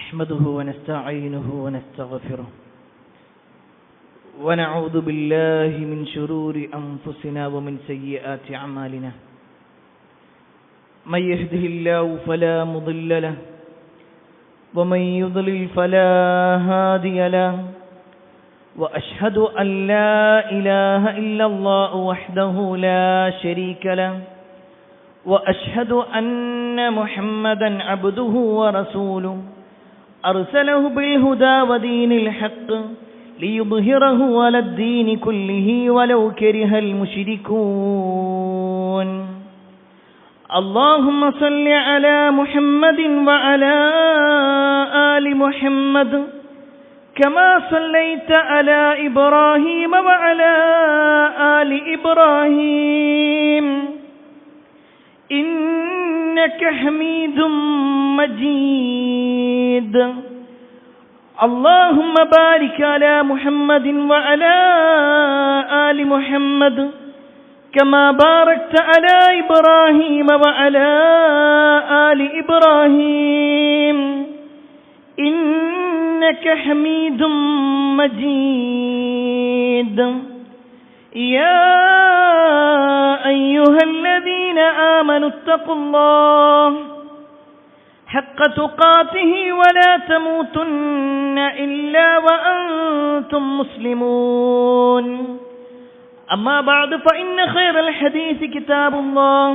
نحمده ونستعينه ونستغفره ونعوذ بالله من شرور أنفسنا ومن سيئات أعمالنا من يهده الله فلا مضل له ومن يضلل فلا هادي له وأشهد أن لا إله إلا الله وحده لا شريك له وأشهد أن محمدا عبده ورسوله أرسله بالهدى ودين الحق ليظهره على الدين كله ولو كره المشركون اللهم صل على محمد وعلى آل محمد كما صليت على إبراهيم وعلى آل إبراهيم إنك حميد مجيد اللهم بارك على محمد وعلى آل محمد كما باركت على إبراهيم وعلى آل إبراهيم إنك حميد مجيد يا أيها الذين آمنوا اتقوا الله حق تقاته ولا تموتن إلا وأنتم مسلمون أما بعد فإن خير الحديث كتاب الله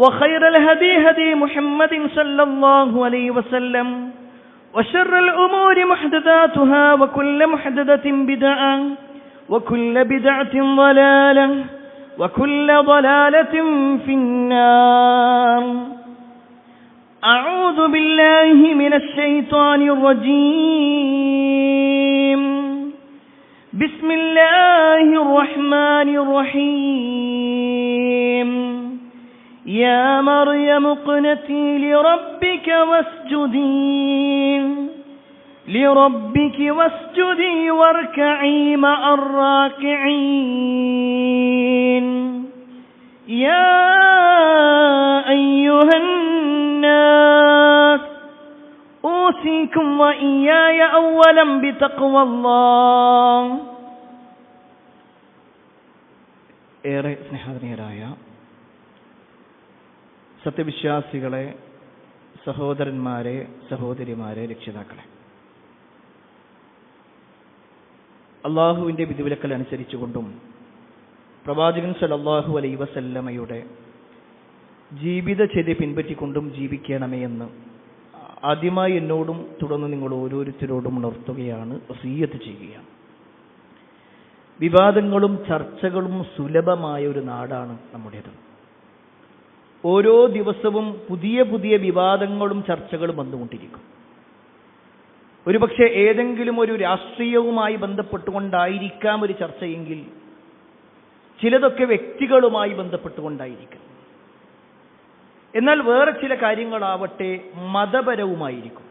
وخير الهدي هدي محمد صلى الله عليه وسلم وشر الأمور محدثاتها وكل محدثة بدعة وكل بدعة ضلالة وكل ضلالة في النار أعوذ بالله من الشيطان الرجيم بسم الله الرحمن الرحيم يا مريم اقنتي لربك واسجدي واركعي مع الراكعين يا أيها الناس أوصيكم وإياي أولا بتقوى الله. ഏറെ സ്നേഹധീയരായ സത്യവിശ്വാസികളെ, സഹോദരന്മാരെ, സഹോദരിമാരെ, രക്ഷിതാക്കളെ, അള്ളാഹുവിൻ്റെ വിധിവിലക്കൽ അനുസരിച്ചുകൊണ്ടും പ്രവാചകൻ സല്ലല്ലാഹു അലൈഹി വസല്ലമയുടെ ജീവിതചര്യ പിൻപറ്റിക്കൊണ്ടും ജീവിക്കണമേ എന്ന് ആദ്യമായി എന്നോടും തുടർന്ന് നിങ്ങൾ ഓരോരുത്തരോടും ഉണർത്തുകയാണ്, വസിയ്യത്ത് ചെയ്യുകയാണ്. വിവാദങ്ങളും ചർച്ചകളും സുലഭമായ ഒരു നാടാണ് നമ്മുടേത്. ഓരോ ദിവസവും പുതിയ പുതിയ വിവാദങ്ങളും ചർച്ചകളും വന്നുകൊണ്ടിരിക്കും. ഒരുപക്ഷെ ഏതെങ്കിലും ഒരു രാഷ്ട്രീയവുമായി ബന്ധപ്പെട്ടുകൊണ്ടായിരിക്കാം ഒരു ചർച്ചയെങ്കിൽ ചിലതൊക്കെ വ്യക്തികളുമായി ബന്ധപ്പെട്ടുകൊണ്ടായിരിക്കും. എന്നാൽ വേറെ ചില കാര്യങ്ങളാവട്ടെ മതപരവുമായിരിക്കും.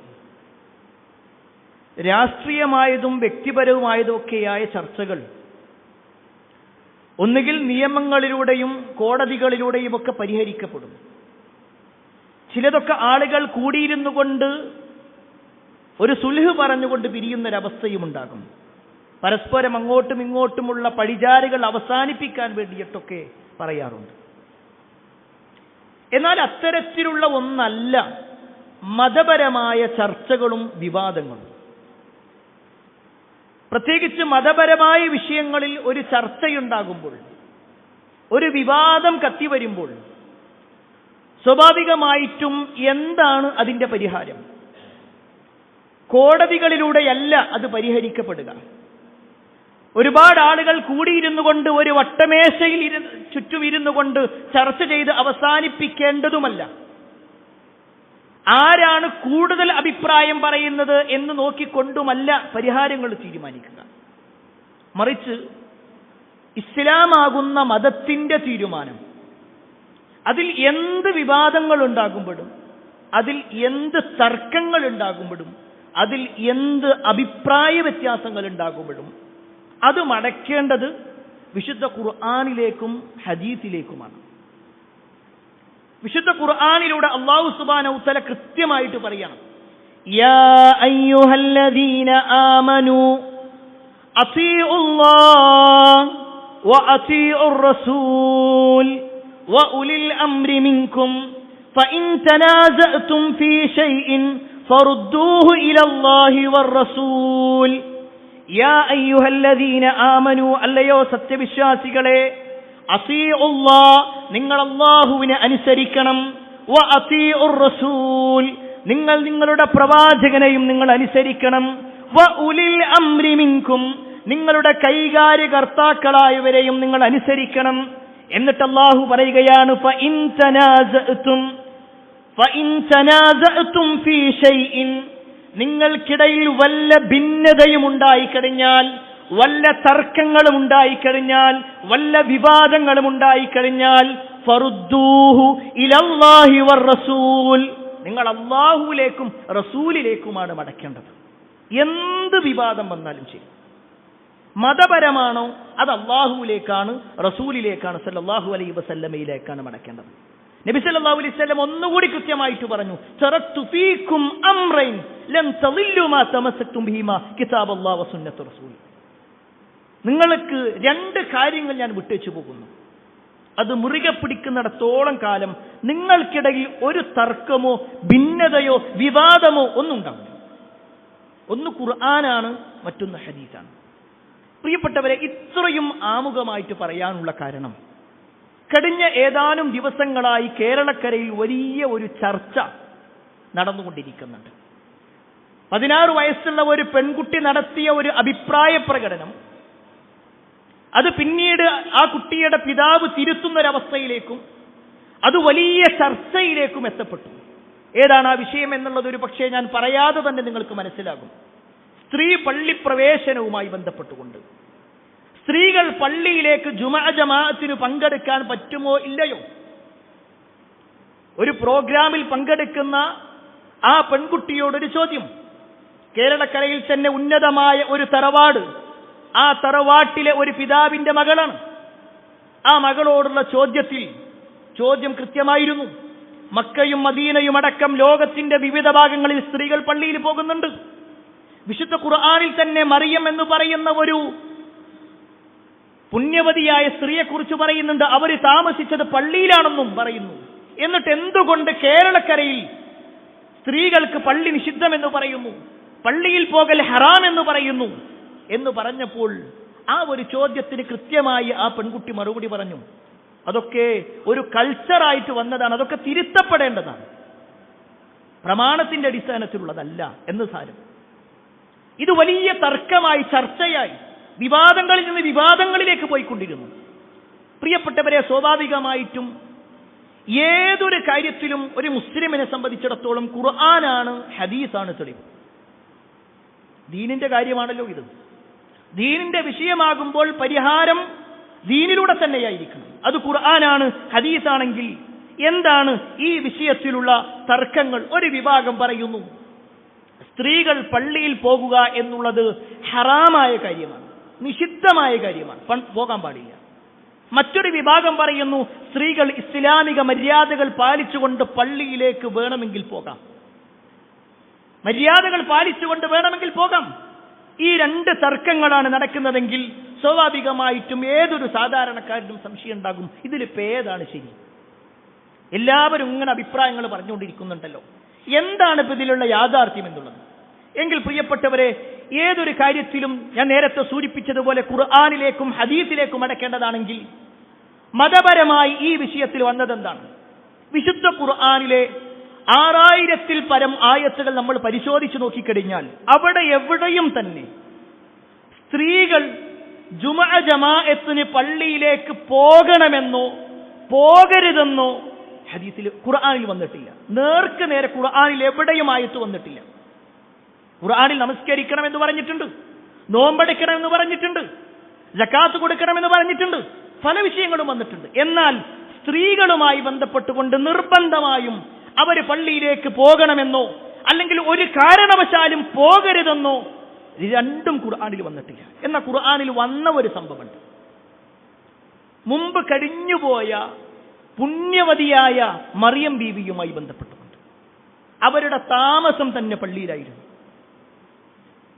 രാഷ്ട്രീയമായതും വ്യക്തിപരവുമായതും ഒക്കെയായ ചർച്ചകൾ ഒന്നുകിൽ നിയമങ്ങളിലൂടെയും കോടതികളിലൂടെയും ഒക്കെ പരിഹരിക്കപ്പെടും. ചിലതൊക്കെ ആളുകൾ കൂടിയിരുന്നു കൊണ്ട് ഒരു സുൽഹ് പറഞ്ഞുകൊണ്ട് പിരിയുന്നൊരവസ്ഥയും ഉണ്ടാകും. പരസ്പരം അങ്ങോട്ടും ഇങ്ങോട്ടുമുള്ള പഴിചാരുകൾ അവസാനിപ്പിക്കാൻ വേണ്ടിയിട്ടൊക്കെ പറയാറുണ്ട്. എന്നാൽ അത്തരത്തിലുള്ള ഒന്നല്ല മതപരമായ ചർച്ചകളും വിവാദങ്ങളും. പ്രത്യേകിച്ച് മതപരമായ വിഷയങ്ങളിൽ ഒരു ചർച്ചയുണ്ടാകുമ്പോൾ, ഒരു വിവാദം കത്തിവരുമ്പോൾ സ്വാഭാവികമായിട്ടും എന്താണ് അതിൻ്റെ പരിഹാരം? കോടതികളിലൂടെയല്ല അത് പരിഹരിക്കപ്പെടുക. ഒരുപാട് ആളുകൾ കൂടിയിരുന്നു കൊണ്ട് ഒരു വട്ടമേശയിൽ ചുറ്റും ഇരുന്നു കൊണ്ട് ചർച്ച ചെയ്ത് അവസാനിപ്പിക്കേണ്ടതുമല്ല. ആരാണ് കൂടുതൽ അഭിപ്രായം പറയുന്നത് എന്ന് നോക്കിക്കൊണ്ടുമല്ല പരിഹാരങ്ങൾ തീരുമാനിക്കുക. മറിച്ച് ഇസ്ലാമാകുന്ന മതത്തിൻ്റെ തീരുമാനം, അതിൽ എന്ത് വിവാദങ്ങൾ ഉണ്ടാകുമ്പോഴും, അതിൽ എന്ത് തർക്കങ്ങൾ ഉണ്ടാകുമ്പോഴും, അതിൽ എന്ത് അഭിപ്രായ വ്യത്യാസങ്ങൾ ഉണ്ടാകുമ്പോഴും അത് മടക്കേണ്ടത് വിശുദ്ധ ഖുർആനിലേക്കും ഹദീസിലേക്കുമാണ്. വിശുദ്ധ ഖുർആനിലൂടെ അല്ലാഹു സുബ്ഹാനഹു വ തആല കൃത്യമായിട്ട് പറയണം, യാ അയ്യുഹല്ലദീന ആമനൂ അത്തീഉല്ലാഹ വഅത്തീഉർ റസൂൽ വഉലിൽ അംരി മിൻകും ഫഇൻ തനാസഅതും ഫീ ഷൈഇൻ ഫറുദ്ദൂഹു ഇലല്ലാഹി വർ-റസൂൽ. യാ അയ്യുഹല്ലദീന ആമനൂ, അല്ലയോ സത്യവിശ്വാസികളെ, അത്തീഉല്ലാഹ, നിങ്ങൾ അല്ലാഹുവിനെ അനുസരിക്കണം, വഅത്തീഉർ റസൂൽ, നിങ്ങൾ നിങ്ങളുടെ പ്രവാചകനെയും നിങ്ങൾ അനുസരിക്കണം, വഉലിൽ അംരി മിൻകും, നിങ്ങളുടെ കൈകാര്യകർത്താക്കളായവരെയും നിങ്ങൾ അനുസരിക്കണം. എന്നിട്ട് അല്ലാഹു പറയുകയാണ്, ഫഇൻ തനാസഅതും ഫീ ഷൈഇൻ, നിങ്ങൾക്കിടയിൽ വല്ല ഭിന്നതയും ഉണ്ടായിക്കഴിഞ്ഞാൽ, വല്ല തർക്കങ്ങളും ഉണ്ടായിക്കഴിഞ്ഞാൽ, വല്ല വിവാദങ്ങളും ഉണ്ടായിക്കഴിഞ്ഞാൽ, ഫറുദ്ദൂഹു ഇലല്ലാഹി വർ-റസൂൽ, നിങ്ങൾ അല്ലാഹുവിലേക്കും റസൂലിലേക്കുമാണ് മടക്കേണ്ടത്. എന്ത് വിവാദം വന്നാലും ശരി, മതപരമാണോ അത് അല്ലാഹുവിലേക്കാണ്, റസൂലിലേക്കാണ്, സല്ലല്ലാഹു അലൈഹി വസല്ലമയിലേക്കാണ് മടക്കേണ്ടത്. നബി സല്ലല്ലാഹു അലൈഹി വസല്ലം ഒന്നുകൂടി കൃത്യമായിട്ട് പറഞ്ഞു, തറക്തു ഫീകും അംറൈൻ ലൻ തളില്ലു മാ തമസ്സക്തും ബിഹിമാ കിതാബല്ലാഹി വസുന്നത്തു റസൂൽ. നിങ്ങൾക്ക് രണ്ട് കാര്യങ്ങൾ ഞാൻ വിട്ടേച്ചു പോകുന്നു, അത് മുറുകെ പിടിക്കുന്നിടത്തോളം കാലം നിങ്ങൾക്കിടയിൽ ഒരു തർക്കമോ ഭിന്നതയോ വിവാദമോ ഒന്നും ഉണ്ടാവില്ല. ഒന്ന് ഖുർആനാണ്, മറ്റൊന്ന് ഹദീസാണ്. പ്രിയപ്പെട്ടവരെ, ഇത്രയും ആമുഖമായിട്ട് പറയാനുള്ള കാരണം, കഴിഞ്ഞ ഏതാനും ദിവസങ്ങളായി കേരളക്കരയിൽ വലിയ ഒരു ചർച്ച നടന്നുകൊണ്ടിരിക്കുന്നുണ്ട്. 16 വയസ്സുള്ള ഒരു പെൺകുട്ടി നടത്തിയ ഒരു അഭിപ്രായ പ്രകടനം, അത് പിന്നീട് ആ കുട്ടിയുടെ പിതാവ് തിരുത്തുന്നൊരവസ്ഥയിലേക്കും അത് വലിയ ചർച്ചയിലേക്കും എത്തപ്പെട്ടു. ഏതാണ് ആ വിഷയം എന്നുള്ളത് ഒരു പക്ഷേ ഞാൻ പറയാതെ തന്നെ നിങ്ങൾക്ക് മനസ്സിലാകും. സ്ത്രീ പള്ളി പ്രവേശനവുമായി ബന്ധപ്പെട്ടുകൊണ്ട് സ്ത്രീകൾ പള്ളിയിലേക്ക് ജുമുഅ ജമാഅത്തിന് പങ്കെടുക്കാൻ പറ്റുമോ ഇല്ലയോ? ഒരു പ്രോഗ്രാമിൽ പങ്കെടുക്കുന്ന ആ പെൺകുട്ടിയോടൊരു ചോദ്യം. കേരളക്കരയിൽ തന്നെ ഉന്നതമായ ഒരു തറവാട്, ആ തറവാട്ടിലെ ഒരു പിതാവിന്റെ മകളാണ്. ആ മകളോടുള്ള ചോദ്യം കൃത്യമായിരുന്നു. മക്കയും മദീനയും അടക്കം ലോകത്തിന്റെ വിവിധ ഭാഗങ്ങളിൽ സ്ത്രീകൾ പള്ളിയിൽ പോകുന്നുണ്ട്. വിശുദ്ധ ഖുർആനിൽ തന്നെ മറിയം എന്ന് പറയുന്ന ഒരു പുണ്യവതിയായ സ്ത്രീയെക്കുറിച്ച് പറയുന്നുണ്ട്. അവർ താമസിച്ചത് പള്ളിയിലാണെന്നും പറയുന്നു. എന്നിട്ട് എന്തുകൊണ്ട് കേരളക്കരയിൽ സ്ത്രീകൾക്ക് പള്ളി നിഷിദ്ധമെന്ന് പറയുന്നു, പള്ളിയിൽ പോകൽ ഹറാം എന്ന് പറയുന്നു എന്ന് പറഞ്ഞപ്പോൾ ആ ഒരു ചോദ്യത്തിന് കൃത്യമായി ആ പെൺകുട്ടി മറുപടി പറഞ്ഞു, അതൊക്കെ ഒരു കൾച്ചറായിട്ട് വന്നതാണ്, അതൊക്കെ തിരുത്തപ്പെടേണ്ടതാണ്, പ്രമാണത്തിന്റെ അടിസ്ഥാനത്തിലുള്ളതല്ല എന്ന് സാരം. ഇത് വലിയ തർക്കമായി, ചർച്ചയായി, വിവാദങ്ങളിൽ നിന്ന് വിവാദങ്ങളിലേക്ക് പോയിക്കൊണ്ടിരുന്നു. പ്രിയപ്പെട്ടവരെ, സ്വാഭാവികമായിട്ടും ഏതൊരു കാര്യത്തിലും ഒരു മുസ്ലിമിനെ സംബന്ധിച്ചിടത്തോളം ഖുർആനാണ്, ഹദീസാണ് തെളിവ്. ദീനിന്റെ കാര്യമാണല്ലോ ഇത്. ദീനിന്റെ വിഷയമാകുമ്പോൾ പരിഹാരം ദീനിലൂടെ തന്നെയായിരിക്കണം. അത് ഖുർആനാണ്, ഹദീസാണെങ്കിൽ എന്താണ് ഈ വിഷയത്തിലുള്ള തർക്കങ്ങൾ? ഒരു വിഭാഗം പറയുന്നു സ്ത്രീകൾ പള്ളിയിൽ പോകുക എന്നുള്ളത് ഹറാമായ കാര്യമാണ്, നിഷിദ്ധമായ കാര്യമാണ്, പോകാൻ പാടില്ല. മറ്റൊരു വിഭാഗം പറയുന്നു സ്ത്രീകൾ ഇസ്ലാമിക മര്യാദകൾ പാലിച്ചുകൊണ്ട് പള്ളിയിലേക്ക് വേണമെങ്കിൽ പോകാം, മര്യാദകൾ പാലിച്ചുകൊണ്ട് വേണമെങ്കിൽ പോകാം. ഈ രണ്ട് തർക്കങ്ങളാണ് നടക്കുന്നതെങ്കിൽ സ്വാഭാവികമായിട്ടും ഏതൊരു സാധാരണക്കാരനും സംശയം ഉണ്ടാകും, ഇതിലിപ്പോൾ ഏതാണ് ശരി? എല്ലാവരും ഇങ്ങനെ അഭിപ്രായങ്ങൾ പറഞ്ഞുകൊണ്ടിരിക്കുന്നുണ്ടല്ലോ, എന്താണ് ഇപ്പം ഇതിലുള്ള യാഥാർത്ഥ്യം എന്നുള്ളത്? എങ്കിൽ പ്രിയപ്പെട്ടവരെ, ഏതൊരു കാര്യത്തിലും ഞാൻ നേരത്തെ സൂചിപ്പിച്ചതുപോലെ ഖുർആനിലേക്കും ഹദീസിലേക്കും അടക്കേണ്ടതാണെങ്കിൽ മതപരമായി ഈ വിഷയത്തിൽ വന്നതെന്താണ്? വിശുദ്ധ ഖുർആനിലെ 6000-ൽ പരം ആയത്തുകൾ നമ്മൾ പരിശോധിച്ചു നോക്കിക്കഴിഞ്ഞാൽ അവിടെ എവിടെയും തന്നെ സ്ത്രീകൾ ജുമുഅ ജമാഅത്തിന് പള്ളിയിലേക്ക് പോകണമെന്നോ പോകരുതെന്നോ ഹദീസിൽ ഖുർആനിൽ വന്നിട്ടില്ല. നേർക്ക് നേരെ ഖുർആനിൽ എവിടെയും ആയത്ത് വന്നിട്ടില്ല. ഖുർആനിൽ നമസ്കരിക്കണമെന്ന് പറഞ്ഞിട്ടുണ്ട്, നോമ്പെടുക്കണമെന്ന് പറഞ്ഞിട്ടുണ്ട്, സകാത്ത് കൊടുക്കണമെന്ന് പറഞ്ഞിട്ടുണ്ട്, പല വിഷയങ്ങളും വന്നിട്ടുണ്ട്. എന്നാൽ സ്ത്രീകളുമായി ബന്ധപ്പെട്ടുകൊണ്ട് നിർബന്ധമായും അവർ പള്ളിയിലേക്ക് പോകണമെന്നോ അല്ലെങ്കിൽ ഒരു കാരണവശാലും പോകരുതെന്നോ രണ്ടും ഖുർആനിൽ വന്നിട്ടില്ല. എന്നാൽ ഖുർആനിൽ വന്ന ഒരു സംഭവമുണ്ട്. മുമ്പ് കഴിഞ്ഞുപോയ പുണ്യവതിയായ മറിയം ബീവിയുമായി ബന്ധപ്പെട്ടുകൊണ്ട് അവരുടെ താമസം തന്നെ പള്ളിയിലായിരുന്നു.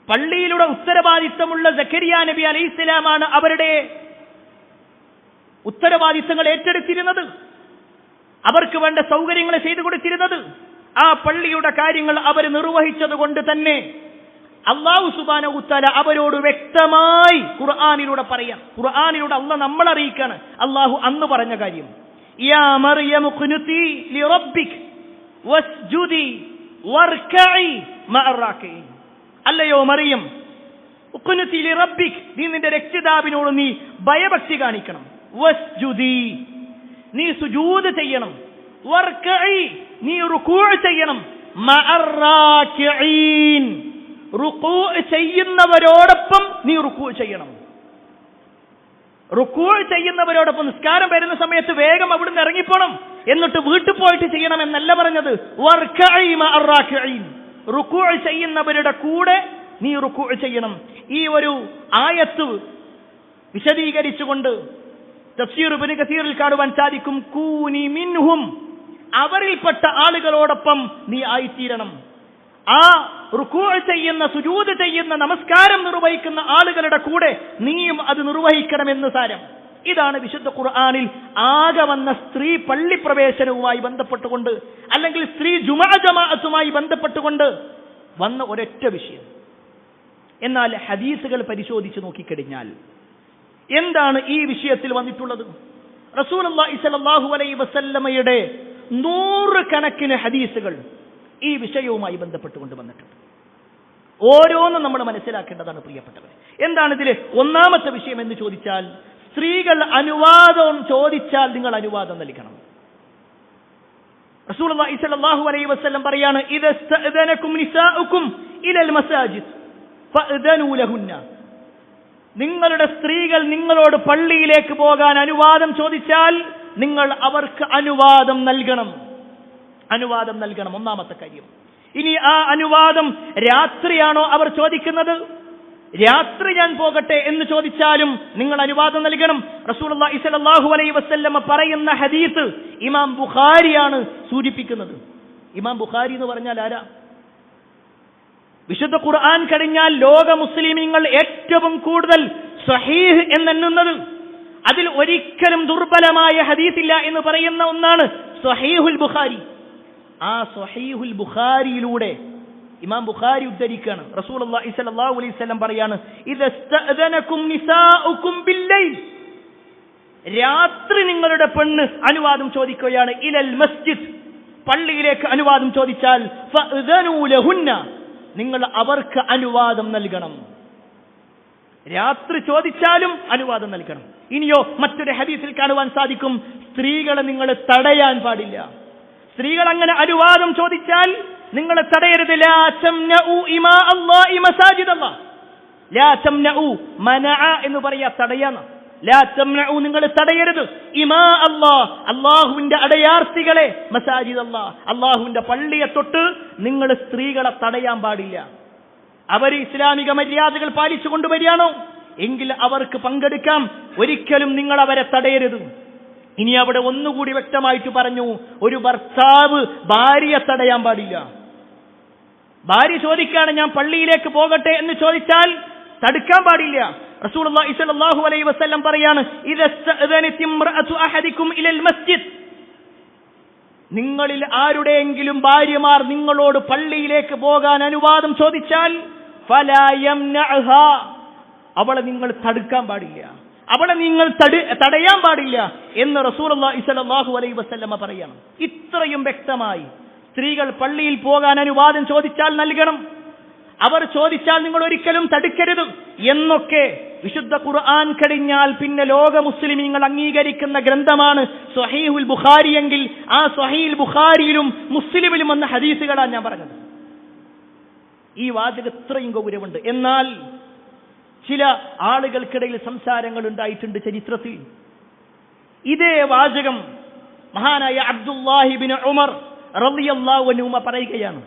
പള്ളിയിലൂടെ ഉത്തരവാദിത്തമുള്ള സക്കരിയ നബി അലൈഹിസ്സലാമാണ് അവരുടെ ഉത്തരവാദിത്തങ്ങൾ ഏറ്റെടുത്തിരുന്നത്. അവർക്ക് വേണ്ട സൗകര്യങ്ങൾ ചെയ്തു കൊടുത്തിരുന്നത്. ആ പള്ളിയുടെ കാര്യങ്ങൾ അവർ നിർവഹിച്ചതുകൊണ്ട് തന്നെ അല്ലാഹു സുബ്ഹാനഹു വതആല അവരോട് വ്യക്തമായി ഖുർആനിലൂടെ പറയാം. ഖുർആനിലൂടെ അല്ലാഹ് നമ്മളെ അറിയിക്കാണ്. അല്ലാഹു അന്ന് പറഞ്ഞ കാര്യം, യാ മറിയം ഖുനുതി ലിറബ്ബിക് വസ്ജുദി വർകഇ മഅറാകിൻ. അല്ലയോ മറിയം, ഖുനുതി ലിറബ്ബിക്, നീ നിന്റെ രക്ഷിതാവിനോട് നീ ഭയഭക്തി കാണിക്കണം. വസ്ജുദി, നീ സുജൂദ് ചെയ്യണം. വർകഇ, നീ റുകൂഅ് ചെയ്യണം. മഅറാകിൻ, റുകൂഅ് ചെയ്യുന്നവരോടൊപ്പം നീ റുകൂഅ് ചെയ്യണം. റുകൂഅ് ചെയ്യുന്നവരോടൊപ്പം. നിസ്കാരം വരുന്ന സമയത്ത് വേഗം അവിടുന്ന് ഇറങ്ങിപ്പോണം, എന്നിട്ട് വീട്ടിൽ പോയിട്ട് ചെയ്യണം എന്നല്ല പറഞ്ഞത്. വർകഇ മഅറാകിൻ, റുകൂഅ് ചെയ്യുന്നവരുടെ കൂടെ നീ റുകൂഅ് ചെയ്യണം. ഈ ഒരു ആയത്ത് വിശദീകരിച്ചുകൊണ്ട് തഫ്സീർ ഇബ്നു കസീറിൽ കാണുവാൻ സാധിക്കും, കൂനി മിൻഹും, അവരിൽപ്പെട്ട ആളുകളോടൊപ്പം നീ ആയിത്തീരണം. ആ റുകൂഅ് ചെയ്യുന്ന, സുജൂദ് ചെയ്യുന്ന, നമസ്കാരം നിർവഹിക്കുന്ന ആളുകളുടെ കൂടെ നീയും അത് നിർവഹിക്കണമെന്ന് സാരം. ഇതാണ് വിശുദ്ധ ഖുർആനിൽ ആകെ വന്ന സ്ത്രീ പള്ളി പ്രവേശനവുമായി ബന്ധപ്പെട്ടുകൊണ്ട്, അല്ലെങ്കിൽ സ്ത്രീ ജമാഅത്തുമായി ബന്ധപ്പെട്ടുകൊണ്ട് വന്ന ഒരൊറ്റ വിഷയം. എന്നാൽ ഹദീസുകൾ പരിശോധിച്ച് നോക്കിക്കഴിഞ്ഞാൽ എന്താണ് ഈ വിഷയത്തിൽ വന്നിട്ടുള്ളത്? റസൂലുള്ളാഹി സ്വല്ലല്ലാഹു അലൈഹി വസല്ലമയുടെ 100 കണക്കിന് ഹദീസുകൾ ഈ വിഷയവുമായി ബന്ധപ്പെട്ടുകൊണ്ട് വന്നിട്ടുണ്ട്. ഓരോന്നും നമ്മൾ മനസ്സിലാക്കേണ്ടതാണ് പ്രിയപ്പെട്ടവരെ. എന്താണ് ഇതിലെ ഒന്നാമത്തെ വിഷയം എന്ന് ചോദിച്ചാൽ, സ്ത്രീകൾ അനുവാദം ചോദിച്ചാൽ നിങ്ങൾ അനുവാദം നൽകണം. റസൂലുള്ളാഹി സ്വല്ലല്ലാഹു അലൈഹി വസല്ലം പറയാണ്, ഇദസ്തഅദനകും നിസാഉകും ഇലൽ മസാജിദ് ഫഅദനൂ ലഹുന്ന. നിങ്ങളുടെ സ്ത്രീകൾ നിങ്ങളോട് പള്ളിയിലേക്ക് പോകാൻ അനുവാദം ചോദിച്ചാൽ നിങ്ങൾ അവർക്ക് അനുവാദം നൽകണം. അനുവാദം നൽകണം, ഒന്നാമത്തെ കാര്യം. ഇനി ആ അനുവാദം രാത്രിയാണോ അവർ ചോദിക്കുന്നത്? രാത്രി ഞാൻ പോകട്ടെ എന്ന് ചോദിച്ചാലും നിങ്ങൾ അനുവാദം നൽകണം. റസൂലുള്ളാഹി സ്വല്ലല്ലാഹു അലൈഹി വസല്ലം പറയുന്ന ഹദീസ് ഇമാം ബുഖാരിയാണ് സൂചിപ്പിക്കുന്നത്. ഇമാം ബുഖാരി എന്ന് പറഞ്ഞാൽ ആരാ? വിശുദ്ധ ഖുർആൻ കഴിഞ്ഞാൽ ലോക മുസ്ലിമീങ്ങൾ ഏറ്റവും കൂടുതൽ സ്വഹീഹ് എന്നെണ്ണുന്നത്, അതിൽ ഒരിക്കലും ദുർബലമായ ഹദീസില്ല എന്ന് പറയുന്ന ഒന്നാണ് സ്വഹീഹുൽ ബുഖാരി. ആ സ്വഹീഹുൽ ബുഖാരിയിലൂടെ ഇമാം ബുഖാരി ഉദ്ധരിക്കുകയാണ്, റസൂലുള്ളാഹി സ്വല്ലല്ലാഹു അലൈഹി വസല്ലം പറയാണ്, ഇദസ്തഅദനകും നിസാഉകും ബില്ലൈൽ, രാത്രി നിങ്ങളുടെ പെണ്ണ് അനുവാദം ചോദിക്കുകയാണ്, ഇലൽ മസ്ജിദ്, പള്ളിയിലേക്ക് അനുവാദം ചോദിച്ചാൽ ഫഅദനൂ ലഹുന്ന, നിങ്ങൾ അവർക്ക് അനുവാദം നൽകണം. രാത്രി ചോദിച്ചാലും അനുവാദം നൽകണം. ഇനിയോ മറ്റൊരു ഹദീസിൽ കാണുവാൻ സാധിക്കും, സ്ത്രീകളെ നിങ്ങൾ തടയാൻ പാടില്ല. സ്ത്രീകൾ അങ്ങനെ അനുവാദം ചോദിച്ചാൽ നിങ്ങൾ തടയരുത്. ലാ തംനഉ ഇമാ അല്ലാഹി മസാജിദല്ലാഹ്. ലാ തംനഉ, മനഅ എന്ന് പറയാ തടയാന്ന്. ലാ തംനഉ, നിങ്ങൾ തടയരുത്. ഇമാ അല്ലാഹ്, അല്ലാഹുവിന്റെ അടയാർത്തികളെ, മസാജിദല്ലാഹ്, അല്ലാഹുവിന്റെ പള്ളിയെ തൊട്ട് നിങ്ങൾ സ്ത്രീകളെ തടയാൻ പാടില്ല. അവർ ഇസ്ലാമിക മര്യാദകൾ പാലിച്ചു കൊണ്ടുവരികയാണോ എങ്കിൽ അവർക്ക് പങ്കെടുക്കാം. ഒരിക്കലും നിങ്ങൾ അവരെ തടയരുത്. ഇനി അവിടെ ഒന്നുകൂടി വ്യക്തമായിട്ട് പറഞ്ഞു, ഒരു ഭർത്താവ് ഭാര്യയെ തടയാൻ പാടില്ല. ഭാര്യ ചോദിക്കാണ് ഞാൻ പള്ളിയിലേക്ക് പോകട്ടെ എന്ന് ചോദിച്ചാൽ തടുക്കാൻ പാടില്ല. റസൂലുള്ളാഹി സ്വല്ലല്ലാഹു അലൈഹി വസല്ലം പറയാണ്, ഇദസ്തഅദനതി ഇംറഅതു അഹദികും ഇലൽ മസ്ജിദ്, നിങ്ങളിൽ ആരുടെയെങ്കിലും ഭാര്യമാർ നിങ്ങളോട് പള്ളിയിലേക്ക് പോകാൻ അനുവാദം ചോദിച്ചാൽ ഫലാ യംനഅഹാ, അവളെ നിങ്ങൾ തടുക്കാൻ പാടില്ല, അവളെ നിങ്ങൾ തടയാൻ പാടില്ല എന്ന് റസൂലുള്ളാഹി സ്വല്ലല്ലാഹു അലൈഹി വസല്ലം പറയാണ്. ഇത്രയും വ്യക്തമായി സ്ത്രീകൾ പള്ളിയിൽ പോകാൻ അനുവാദം ചോദിച്ചാൽ നൽകണം, അവർ ചോദിച്ചാൽ നിങ്ങൾ ഒരിക്കലും തടുക്കരുത് എന്നൊക്കെ വിശുദ്ധ ഖുർആൻ കഴിഞ്ഞാൽ പിന്നെ ലോക മുസ്ലിമീങ്ങൾ അംഗീകരിക്കുന്ന ഗ്രന്ഥമാണ് സ്വഹീഹുൽ ബുഖാരി എങ്കിൽ ആ സ്വഹീഹുൽ ബുഖാരിയിലും മുസ്ലിമിലും വന്ന ഹദീസുകളാണ് ഞാൻ പറഞ്ഞത്. ഈ വാചകം ഇത്രയും ഗൗരവമുണ്ട്. എന്നാൽ ചില ആളുകൾക്കിടയിൽ സംസാരങ്ങൾ ഉണ്ടായിട്ടുണ്ട് ചരിത്രത്തിൽ. ഇതേ വാചകം മഹാനായ അബ്ദുല്ലാഹി ഇബ്നു ഉമർ റളിയല്ലാഹു അൻഹു പറയുകയാണ്.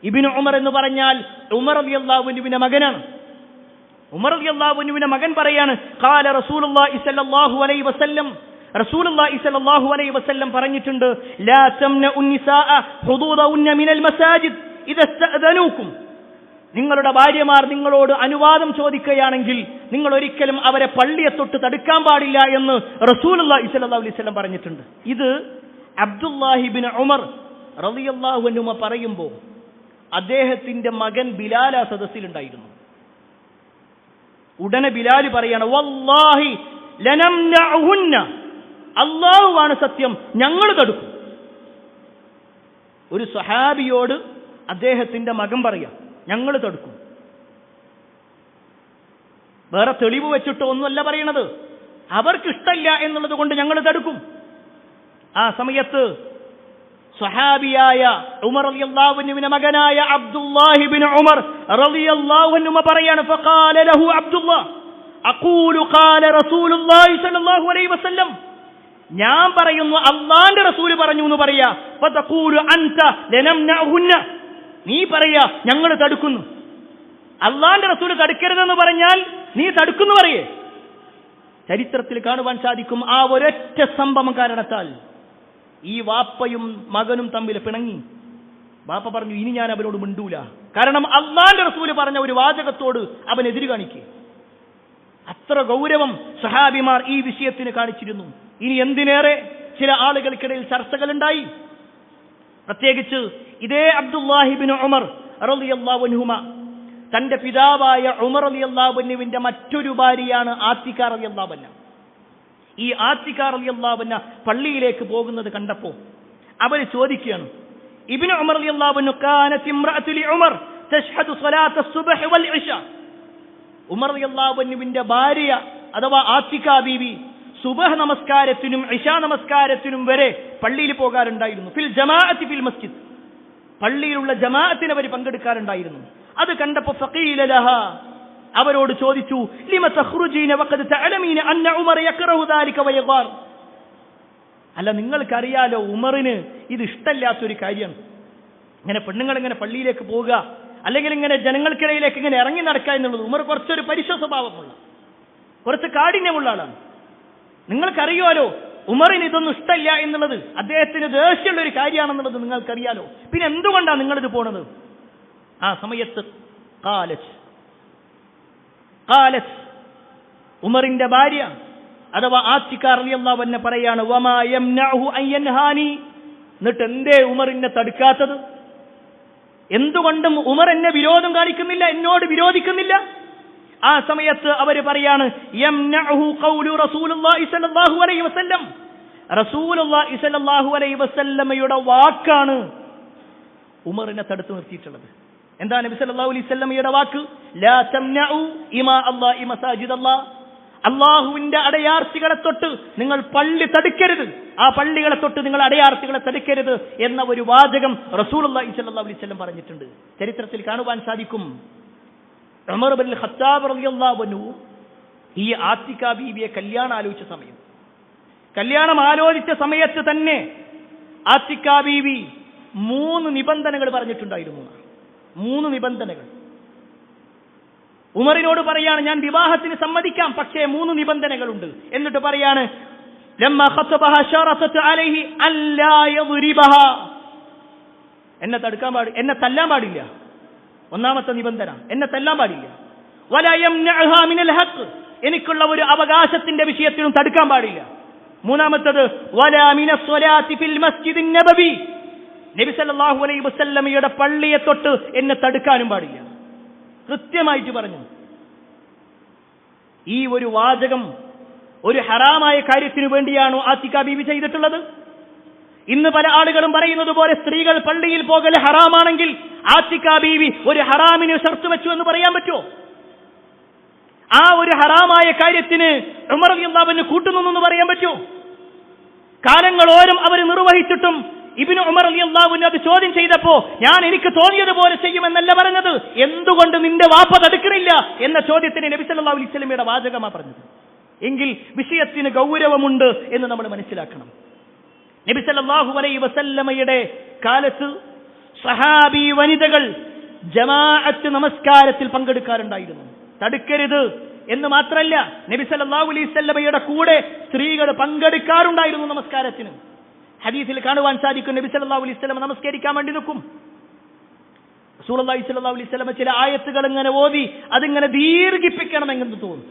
ഇബ്നു ഉമർ എന്ന് പറഞ്ഞാൽ ഉമർ റളിയല്ലാഹു അൻഹുവിന്റെ മകനാണ്. ഉമർ റളിയല്ലാഹു അൻഹുവിന്റെ മകൻ പറയാണ്, ഖാല റസൂലുള്ളാഹി സ്വല്ലല്ലാഹു അലൈഹി വസല്ലം, റസൂലുള്ളാഹി സ്വല്ലല്ലാഹു അലൈഹി വസല്ലം പറഞ്ഞിട്ടുണ്ട്, ലാ തംനഉൻ നിസാഅ ഹുദൂദഉന്ന മിനൽ മസാജിദ് ഇദാ ഇസ്തഅദനൂകും. നിങ്ങളുടെ ഭാര്യമാർ നിങ്ങളോട് അനുവാദം ചോദിക്കുകയാണെങ്കിൽ നിങ്ങൾ ഒരിക്കലും അവരെ പള്ളിയെ തൊട്ട് തടുക്കാൻ പാടില്ല എന്ന് റസൂലുള്ളാഹി സ്വല്ലല്ലാഹു അലൈഹി വസല്ലം പറഞ്ഞിട്ടുണ്ട്. ഇത് അബ്ദുല്ലാഹി ഇബ്നു ഉമർ റളിയല്ലാഹു അൻഹു പറയുമ്പോൾ അദ്ദേഹത്തിന്റെ മകൻ ബിലാൽ ആ സദസ്സിലുണ്ടായിരുന്നു. ഉടനെ ബിലാൽ പറയാണ്, വല്ലാഹി ലനംനഉഹുന്ന, അല്ലാഹുവാണ് സത്യം, ഞങ്ങൾ തടുക്കും. ഒരു സ്വഹാബിയോട് അദ്ദേഹത്തിന്റെ മകൻ പറയാം, ഞങ്ങൾ തടുക്കും. വേറെ തെളിവ് വെച്ചിട്ടോ ഒന്നുമല്ല പറയണത്, അവർക്ക് ഇഷ്ടമില്ല എന്നുള്ളത് കൊണ്ട് ഞങ്ങൾ തടുക്കും. ആ സമയത്ത് സ്വഹാബിയായ ഉമർ റളിയല്ലാഹു അൻഹുവിന്റെ മകനായ അബ്ദുല്ലാഹി ഇബ്നു ഉമർ റളിയല്ലാഹു അൻഹു പറയാണ്, ഫഖാല ലഹു അബ്ദുല്ലാഹ് അഖൂലു ഖാല റസൂലുള്ളാഹി സ്വല്ലല്ലാഹു അലൈഹി വസല്ലം, ഞാൻ പറയുന്നു അല്ലാഹുവിന്റെ റസൂൽ പറഞ്ഞു എന്ന് പറയാ. ഫതഖൂലു അൻത ലനംനഉഹുന്ന, നീ പറയാ ഞങ്ങൾ തടുക്കുന്നു. അല്ലാഹുവിന്റെ റസൂൽ തടുക്കരുതെന്ന് പറഞ്ഞാൽ നീ തടുക്കുന്നു പറയേ. ചരിത്രത്തിൽ കാണുവാൻ സാധിക്കും, ആ ഒരൊറ്റ സംഭവം കാരണത്താൽ ഈ വാപ്പയും മകനും തമ്മിൽ പിണങ്ങി. വാപ്പ പറഞ്ഞു, ഇനി ഞാൻ അവനോട് മിണ്ടൂല, കാരണം അല്ലാഹുവിന്റെ റസൂൽ പറഞ്ഞ ഒരു വാചകത്തോട് അവൻ എതിര് കാണിക്കേ. അത്ര ഗൗരവം സഹാബിമാർ ഈ വിഷയത്തിന് കാണിച്ചിരുന്നു. ഇനി എന്തിനേറെ ചില ആളുകൾക്കിടയിൽ ചർച്ചകളുണ്ടായി. പ്രത്യേകിച്ച് ഇതേ അബ്ദുല്ലാഹി ഇബ്നു ഉമർ റളിയല്ലാഹു അൻഹുമ തന്റെ പിതാവായ ഉമർ റളിയല്ലാഹു അൻഹുവിന്റെ മറ്റൊരു ഭാര്യയാണ് ആത്തിക റളിയല്ലാഹു അൻഹ. ഈ ആത്തിക റളിയല്ലാഹു അൻഹ പള്ളിയിലേക്ക് പോകുന്നത് കണ്ടപ്പോൾ അവർ ചോദിക്കുകയാണ്, ഇബ്നു ഉമർ റളിയല്ലാഹു അൻഹു കാനത് ഇംറഅതു ലി ഉമർ തശ്ഹദു സ്വലാത്ത സുബ്ഹ് വൽ ഇശാ. ഉമർ റളിയല്ലാഹു അൻഹുവിന്റെ ഭാര്യ അഥവാ ആത്തിക ബീവി സുബ്ഹ് നമസ്കാരത്തിനും ഇശാ നമസ്കാരത്തിനും വരെ പള്ളിയിൽ പോകാറുണ്ടായിരുന്നു. ഫിൽ ജമാഅത്തി ഫിൽ മസ്ജിദ്, പള്ളിയിലുള്ള ജമാഅത്തിന് അവർ പങ്കെടുക്കാറുണ്ടായിരുന്നു. അത് കണ്ടപ്പോൾ ഫഖീല ലഹാ, അവരോട് ചോദിച്ചു, ലിമ തഖ്റുജീന വഖദ് തഅലമീന അന്ന ഉമർ യക്റഹു ദാലിക വയഗാർ. അല്ല, നിങ്ങൾക്കറിയാലോ ഉമറിന് ഇത് ഇഷ്ടമില്ലാത്തൊരു കാര്യമാണ്, ഇങ്ങനെ പെണ്ണുങ്ങൾ ഇങ്ങനെ പള്ളിയിലേക്ക് പോവുക, അല്ലെങ്കിൽ ഇങ്ങനെ ജനങ്ങൾക്കിടയിലേക്ക് ഇങ്ങനെ ഇറങ്ങി നടക്കുക എന്നുള്ളത്. ഉമർ കുറച്ചൊരു പരുഷ സ്വഭാവമുള്ള, കുറച്ച് കാഠിന്യമുള്ള ആളാണ്. നിങ്ങൾക്കറിയാലോ ഉമറിന് ഇതൊന്നും ഇഷ്ടമില്ല എന്നുള്ളത്, അദ്ദേഹത്തിന് ദേഷ്യമുള്ള ഒരു കാര്യമാണെന്നുള്ളത് നിങ്ങൾക്കറിയാലോ. പിന്നെ എന്തുകൊണ്ടാണ് നിങ്ങളിത് പോണത്? ആ സമയത്ത് ഖാലത്ത് ഉമറിന്റെ ഭാര്യ അഥവാ ആത്തിക റളിയല്ലാഹു അൻഹ പറയാണ്, വമാ യംനഉഹു അൻ യൻഹാനി, എന്നിട്ട് എന്തേ ഉമറിനെ തടുക്കാത്തത്? എന്തുകൊണ്ടും ഉമർ എന്നെ വിരോധം കാണിക്കുന്നില്ല, എന്നോട് വിരോധിക്കുന്നില്ല? ആ സമയത്ത് അവര് പറയാണ്, യംനഉഹു ഖൗലു റസൂലുള്ളാഹി സ്വല്ലല്ലാഹു അലൈഹി വസല്ലം, റസൂലുള്ളാഹി സ്വല്ലല്ലാഹു അലൈഹി വസല്ലമയുടെ വാക്കാണ് ഉമറിനെ തടുത്തു നിർത്തിയിട്ടുള്ളത്. എന്താ നബി സല്ലല്ലാഹു അലൈഹി വസല്ലമയുടെ വാക്ക്? ലാ തംനഉ ഇമാ അല്ലാഹി മസാജിദല്ലാഹ്, അല്ലാഹുവിന്റെ അടയാർത്തികളെ തൊട്ട് നിങ്ങൾ പള്ളി തടുക്കരുത്, ആ പള്ളികളെ തൊട്ട് നിങ്ങൾ അടയാർത്തികളെ തടുക്കരുത് എന്ന ഒരു വാചകം റസൂലുള്ളാഹി സ്വല്ലല്ലാഹു അലൈഹി വസല്ലം പറഞ്ഞിട്ടുണ്ട്. ചരിത്രത്തിൽ കാണുവാൻ സാധിക്കും, ഉമർ ഇബ്നുൽ ഖത്താബ് റളിയല്ലാഹു അൻഹു ഈ ആത്തിക ബീവിയെ കല്യാണം ആലോചിച്ച സമയത്ത് തന്നെ ആത്തിക ബീവി 3 നിബന്ധനകൾ പറഞ്ഞിട്ടുണ്ടായിരുന്നു. 3 നിബന്ധനകൾ. ഉമറിനോട് പറയാണ്, ഞാൻ വിവാഹത്തിന് സമ്മതിക്കാം, പക്ഷേ 3 നിബന്ധനകളുണ്ട്. എന്നിട്ട് പറയാണ്, ലമ്മ ഖതബഹ ശറതത അലൈഹി അല്ലാ യദ്രിബഹ, എന്നെ തല്ലാൻ പാടില്ല. ഒന്നാമത്തെ നിബന്ധന, എന്നെ തല്ലാൻ പാടില്ല. വലാ യംനഅഹ മിനൽ ഹഖ്, എനിക്കുള്ള ഒരു അവകാശത്തിന്റെ വിഷയത്തിലും തടുക്കാൻ പാടില്ല. മൂന്നാമത്തേത്, വലാ മിനസ് സ്വലാത്തി ഫിൽ മസ്ജിദിൻ നബവി, നബി സല്ലല്ലാഹു അലൈഹി വസല്ലമയുടെ പള്ളിയെ തൊട്ട് എന്നെ തടുക്കാനും പാടില്ല. കൃത്യമായിട്ട് പറഞ്ഞു. ഈ ഒരു വാചകം ഒരു ഹറാമായ കാര്യത്തിനു വേണ്ടിയാണോ ആത്തിക ബീവി ചെയ്തിട്ടുള്ളത്? ഇന്ന് പല ആളുകളും പറയുന്നത് പോലെ സ്ത്രീകൾ പള്ളിയിൽ പോകൽ ഹറാമാണെങ്കിൽ ആത്തിക ബീവി ഒരു ഹറാമിന് ഷർത്ത് വെച്ചു എന്ന് പറയാൻ പറ്റുമോ? ആ ഒരു ഹറാമായ കാര്യത്തിന് ഉമർ റളിയല്ലാഹു അൻഹു കൂട്ടുനിന്നു പറയാൻ പറ്റുമോ? കാലങ്ങളോരം അവർ നിർവഹിച്ചിട്ടും ഇബ്നു ഉമർ റളിയല്ലാഹു അൻഹു അത് ചോദ്യം ചെയ്തപ്പോ, ഞാൻ എനിക്ക് തോന്നിയതുപോലെ ചെയ്യുമെന്നല്ല പറഞ്ഞത്, എന്തുകൊണ്ട് നിന്റെ വാപ്പ തടുക്കണില്ല എന്ന ചോദ്യത്തിന് നബി സല്ലല്ലാഹു അലൈഹി വസല്ലമയുടെ വാചകമാണ് പറഞ്ഞത്. എങ്കിൽ വിഷയത്തിന് ഗൗരവമുണ്ട് എന്ന് നമ്മൾ മനസ്സിലാക്കണം. നബി സല്ലല്ലാഹു അലൈഹി വസല്ലമയുടെ കാലത്ത് സഹാബി വനിതകൾ ജമാഅത്ത് നമസ്കാരത്തിൽ പങ്കെടുക്കാറുണ്ടായിരുന്നു. തടുക്കരുത് എന്ന് മാത്രമല്ല, നബി സല്ലല്ലാഹു അലൈഹി വസല്ലമയുടെ കൂടെ സ്ത്രീകൾ പങ്കെടുക്കാറുണ്ടായിരുന്നു നമസ്കാരത്തിന്. ഹദീസിൽ കാണുവാൻ സാധിക്കും, നബി സല്ലല്ലാഹു അലൈഹി വസല്ലം നമസ്കരിക്കാൻ വേണ്ടി നിൽക്കും. റസൂലുള്ളാഹി സ്വല്ലല്ലാഹു അലൈഹി വസല്ലം ചില ആയത്തുകൾ ഇങ്ങനെ ഓതി അതിങ്ങനെ ദീർഘിപ്പിക്കണമെന്ന് തോന്നും.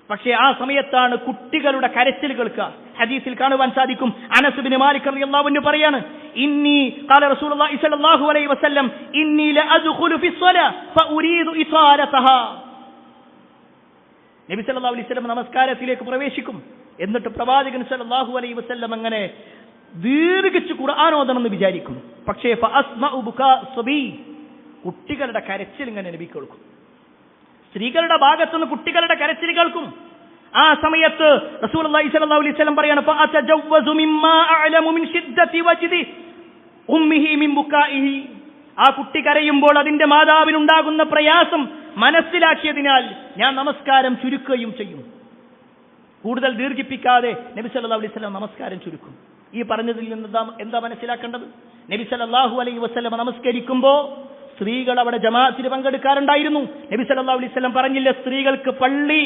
പക്ഷേ ആ സമയത്താണ് കുട്ടികളുടെ കരച്ചിൽ കേൾക്കുക. ഹദീസിൽ കാണുവാൻ സാധിക്കും, അനസ് ഇബ്നു മാലിക് റളിയല്ലാഹു അൻഹു പറയാണ്, ഇന്നി ഖാല റസൂലുള്ളാഹി സ്വല്ലല്ലാഹു അലൈഹി വസല്ലം ഇന്നി ലഅദ്ഖുലു ഫിസ്സലാ ഫഉരീദു ഇസാലതഹാ. നബി സല്ലല്ലാഹു അലൈഹി വസല്ലം നമസ്കാരത്തിലേക്ക് പ്രവേശിക്കും. എന്നിട്ട് പ്രവാചകൻ സല്ലല്ലാഹു അലൈഹി വസല്ലം അങ്ങനെ ദീർഘിച്ച് ഖുർആൻ ഓതണമെന്ന് വിചാരിക്കും. പക്ഷേ ഫഅസ്മഉ ബുകാ സബി, കുട്ടികളുടെ കരച്ചിൽ ഇങ്ങനെ നബി കേൾക്കും. സ്ത്രീകളുടെ ഭാഗത്തുനിന്ന് കുട്ടികളുടെ കരച്ചിൽ കേൾക്കും. ആ സമയത്ത് റസൂലുള്ളാഹി സ്വല്ലല്ലാഹു അലൈഹി വസല്ലം പറയാണ്, ഫഅതജവ്വസു മിമ്മാ അഅലമു മിൻ ശിദ്ദതി വജ്ദി ഉമ്മിഹി മിൻ ബുകാഇഹി. ആ കുട്ടി കരയുമ്പോൾ അതിന്റെ മാതാവിനുണ്ടാകുന്ന പ്രയാസം മനസ്സിലാക്കിയതിനാൽ ഞാൻ നമസ്കാരം ചുരുക്കുകയും ചെയ്യും. കൂടുതൽ ദീർഘിപ്പിക്കാതെ നബി സല്ലല്ലാഹു അലൈഹി വസല്ലം നമസ്കാരം ചുരുക്കും. ഈ പറഞ്ഞതിൽ നിന്ന് എന്താ മനസ്സിലാക്കേണ്ടത്? നബി സല്ലല്ലാഹു അലൈഹി വസല്ലം നമസ്കരിക്കുമ്പോൾ സ്ത്രീകൾ അവിടെ ജമാഅത്തിന് പങ്കെടുക്കാറുണ്ടായിരുന്നു. നബി സല്ലല്ലാഹു അലൈഹി വസല്ലം പറഞ്ഞില്ല സ്ത്രീകൾക്ക് പള്ളി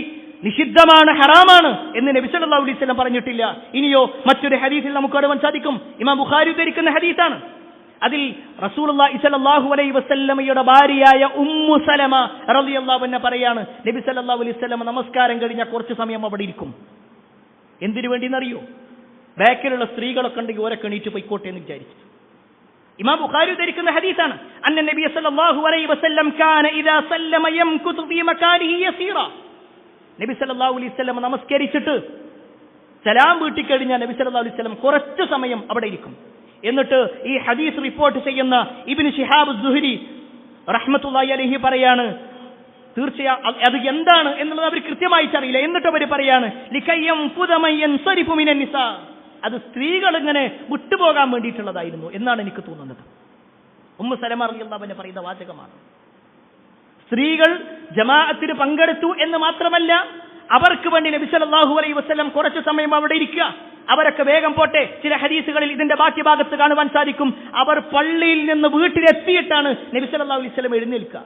നിഷിദ്ധമാണ്, ഹറാമാണ് എന്ന് നബി സല്ലല്ലാഹു അലൈഹി വസല്ലം പറഞ്ഞിട്ടില്ല. ഇനിയോ മറ്റൊരു ഹദീസിൽ നമുക്ക് കാണുവാൻ സാധിക്കും, ഇമാം ബുഖാരി ഉദ്ധരിക്കുന്ന ഹദീസാണ്. അതിൽ റസൂലുള്ളാഹി സ്വല്ലല്ലാഹു അലൈഹി വസല്ലമയുടെ ഭാര്യയായ ഉമ്മു സലമ റളിയല്ലാഹു അൻഹ പറയാണ്, നബി സല്ലല്ലാഹു അലൈഹി വസല്ലം നമസ്കാരം കഴിഞ്ഞാൽ കുറച്ച് സമയം അവിടെ ഇരിക്കും. എന്തിനു വേണ്ടിയെന്നറിയോ? ബാക്കിലുള്ള സ്ത്രീകളൊക്കെ ഉണ്ടെങ്കിൽ ഓരൊക്കെ എണീറ്റ് പോയിക്കോട്ടെ എന്ന് വിചാരിച്ചു. ഇമാം ബുഖാരി ഉദ്ധരിക്കുന്ന ഹദീസാണ്, അന്ന നബി സല്ലല്ലാഹു അലൈഹി വസല്ലം കാന ഇദാ സല്ലമ യംകുതു ഫീ മകാനിഹി യസീറ. നബി സല്ലല്ലാഹു അലൈഹി വസല്ലം നമസ്കരിച്ചിട്ട് സലാം വീട്ടിക്കഴിഞ്ഞാൽ നബി സല്ലല്ലാഹു അലൈഹി വസല്ലം കുറച്ച് സമയം അവിടെ ഇരിക്കും. എന്നിട്ട് ഈ ഹദീസ് റിപ്പോർട്ട് ചെയ്യുന്ന ഇബ്നു ശിഹാബ് സുഹരി റഹ്മത്തുള്ളാഹി അലൈഹി പറയാണ്, തീർച്ചയായും അത് എന്താണ് എന്നുള്ളത് അവർ കൃത്യമായിട്ട് അറിയില്ല. എന്നിട്ട് അവർ പറയാണ്, അത് സ്ത്രീകൾ ഇങ്ങനെ വിട്ടുപോകാൻ വേണ്ടിയിട്ടുള്ളതായിരുന്നു എന്നാണ് എനിക്ക് തോന്നുന്നത്. ഉമ്മു സലമ റളിയല്ലാഹു അൻഹ പറയുന്ന വാചകമാണ്. സ്ത്രീകൾ ജമാഅത്തിന് പങ്കെടുത്തു എന്ന് മാത്രമല്ല, അവർക്ക് വേണ്ടി നബി സല്ലല്ലാഹു അലൈഹി വസല്ലം കുറച്ച് സമയം അവിടെ ഇരിക്കുക. അവരൊക്കെ വേഗം പോട്ടെ. ചില ഹദീസുകളിൽ ഇതിന്റെ ബാക്കി ഭാഗത്ത് കാണുവാൻ സാധിക്കും, അവർ പള്ളിയിൽ നിന്ന് വീട്ടിലെത്തിയിട്ടാണ് നബി സല്ലല്ലാഹു അലൈഹി വസല്ലം എഴുന്നേൽക്കുക.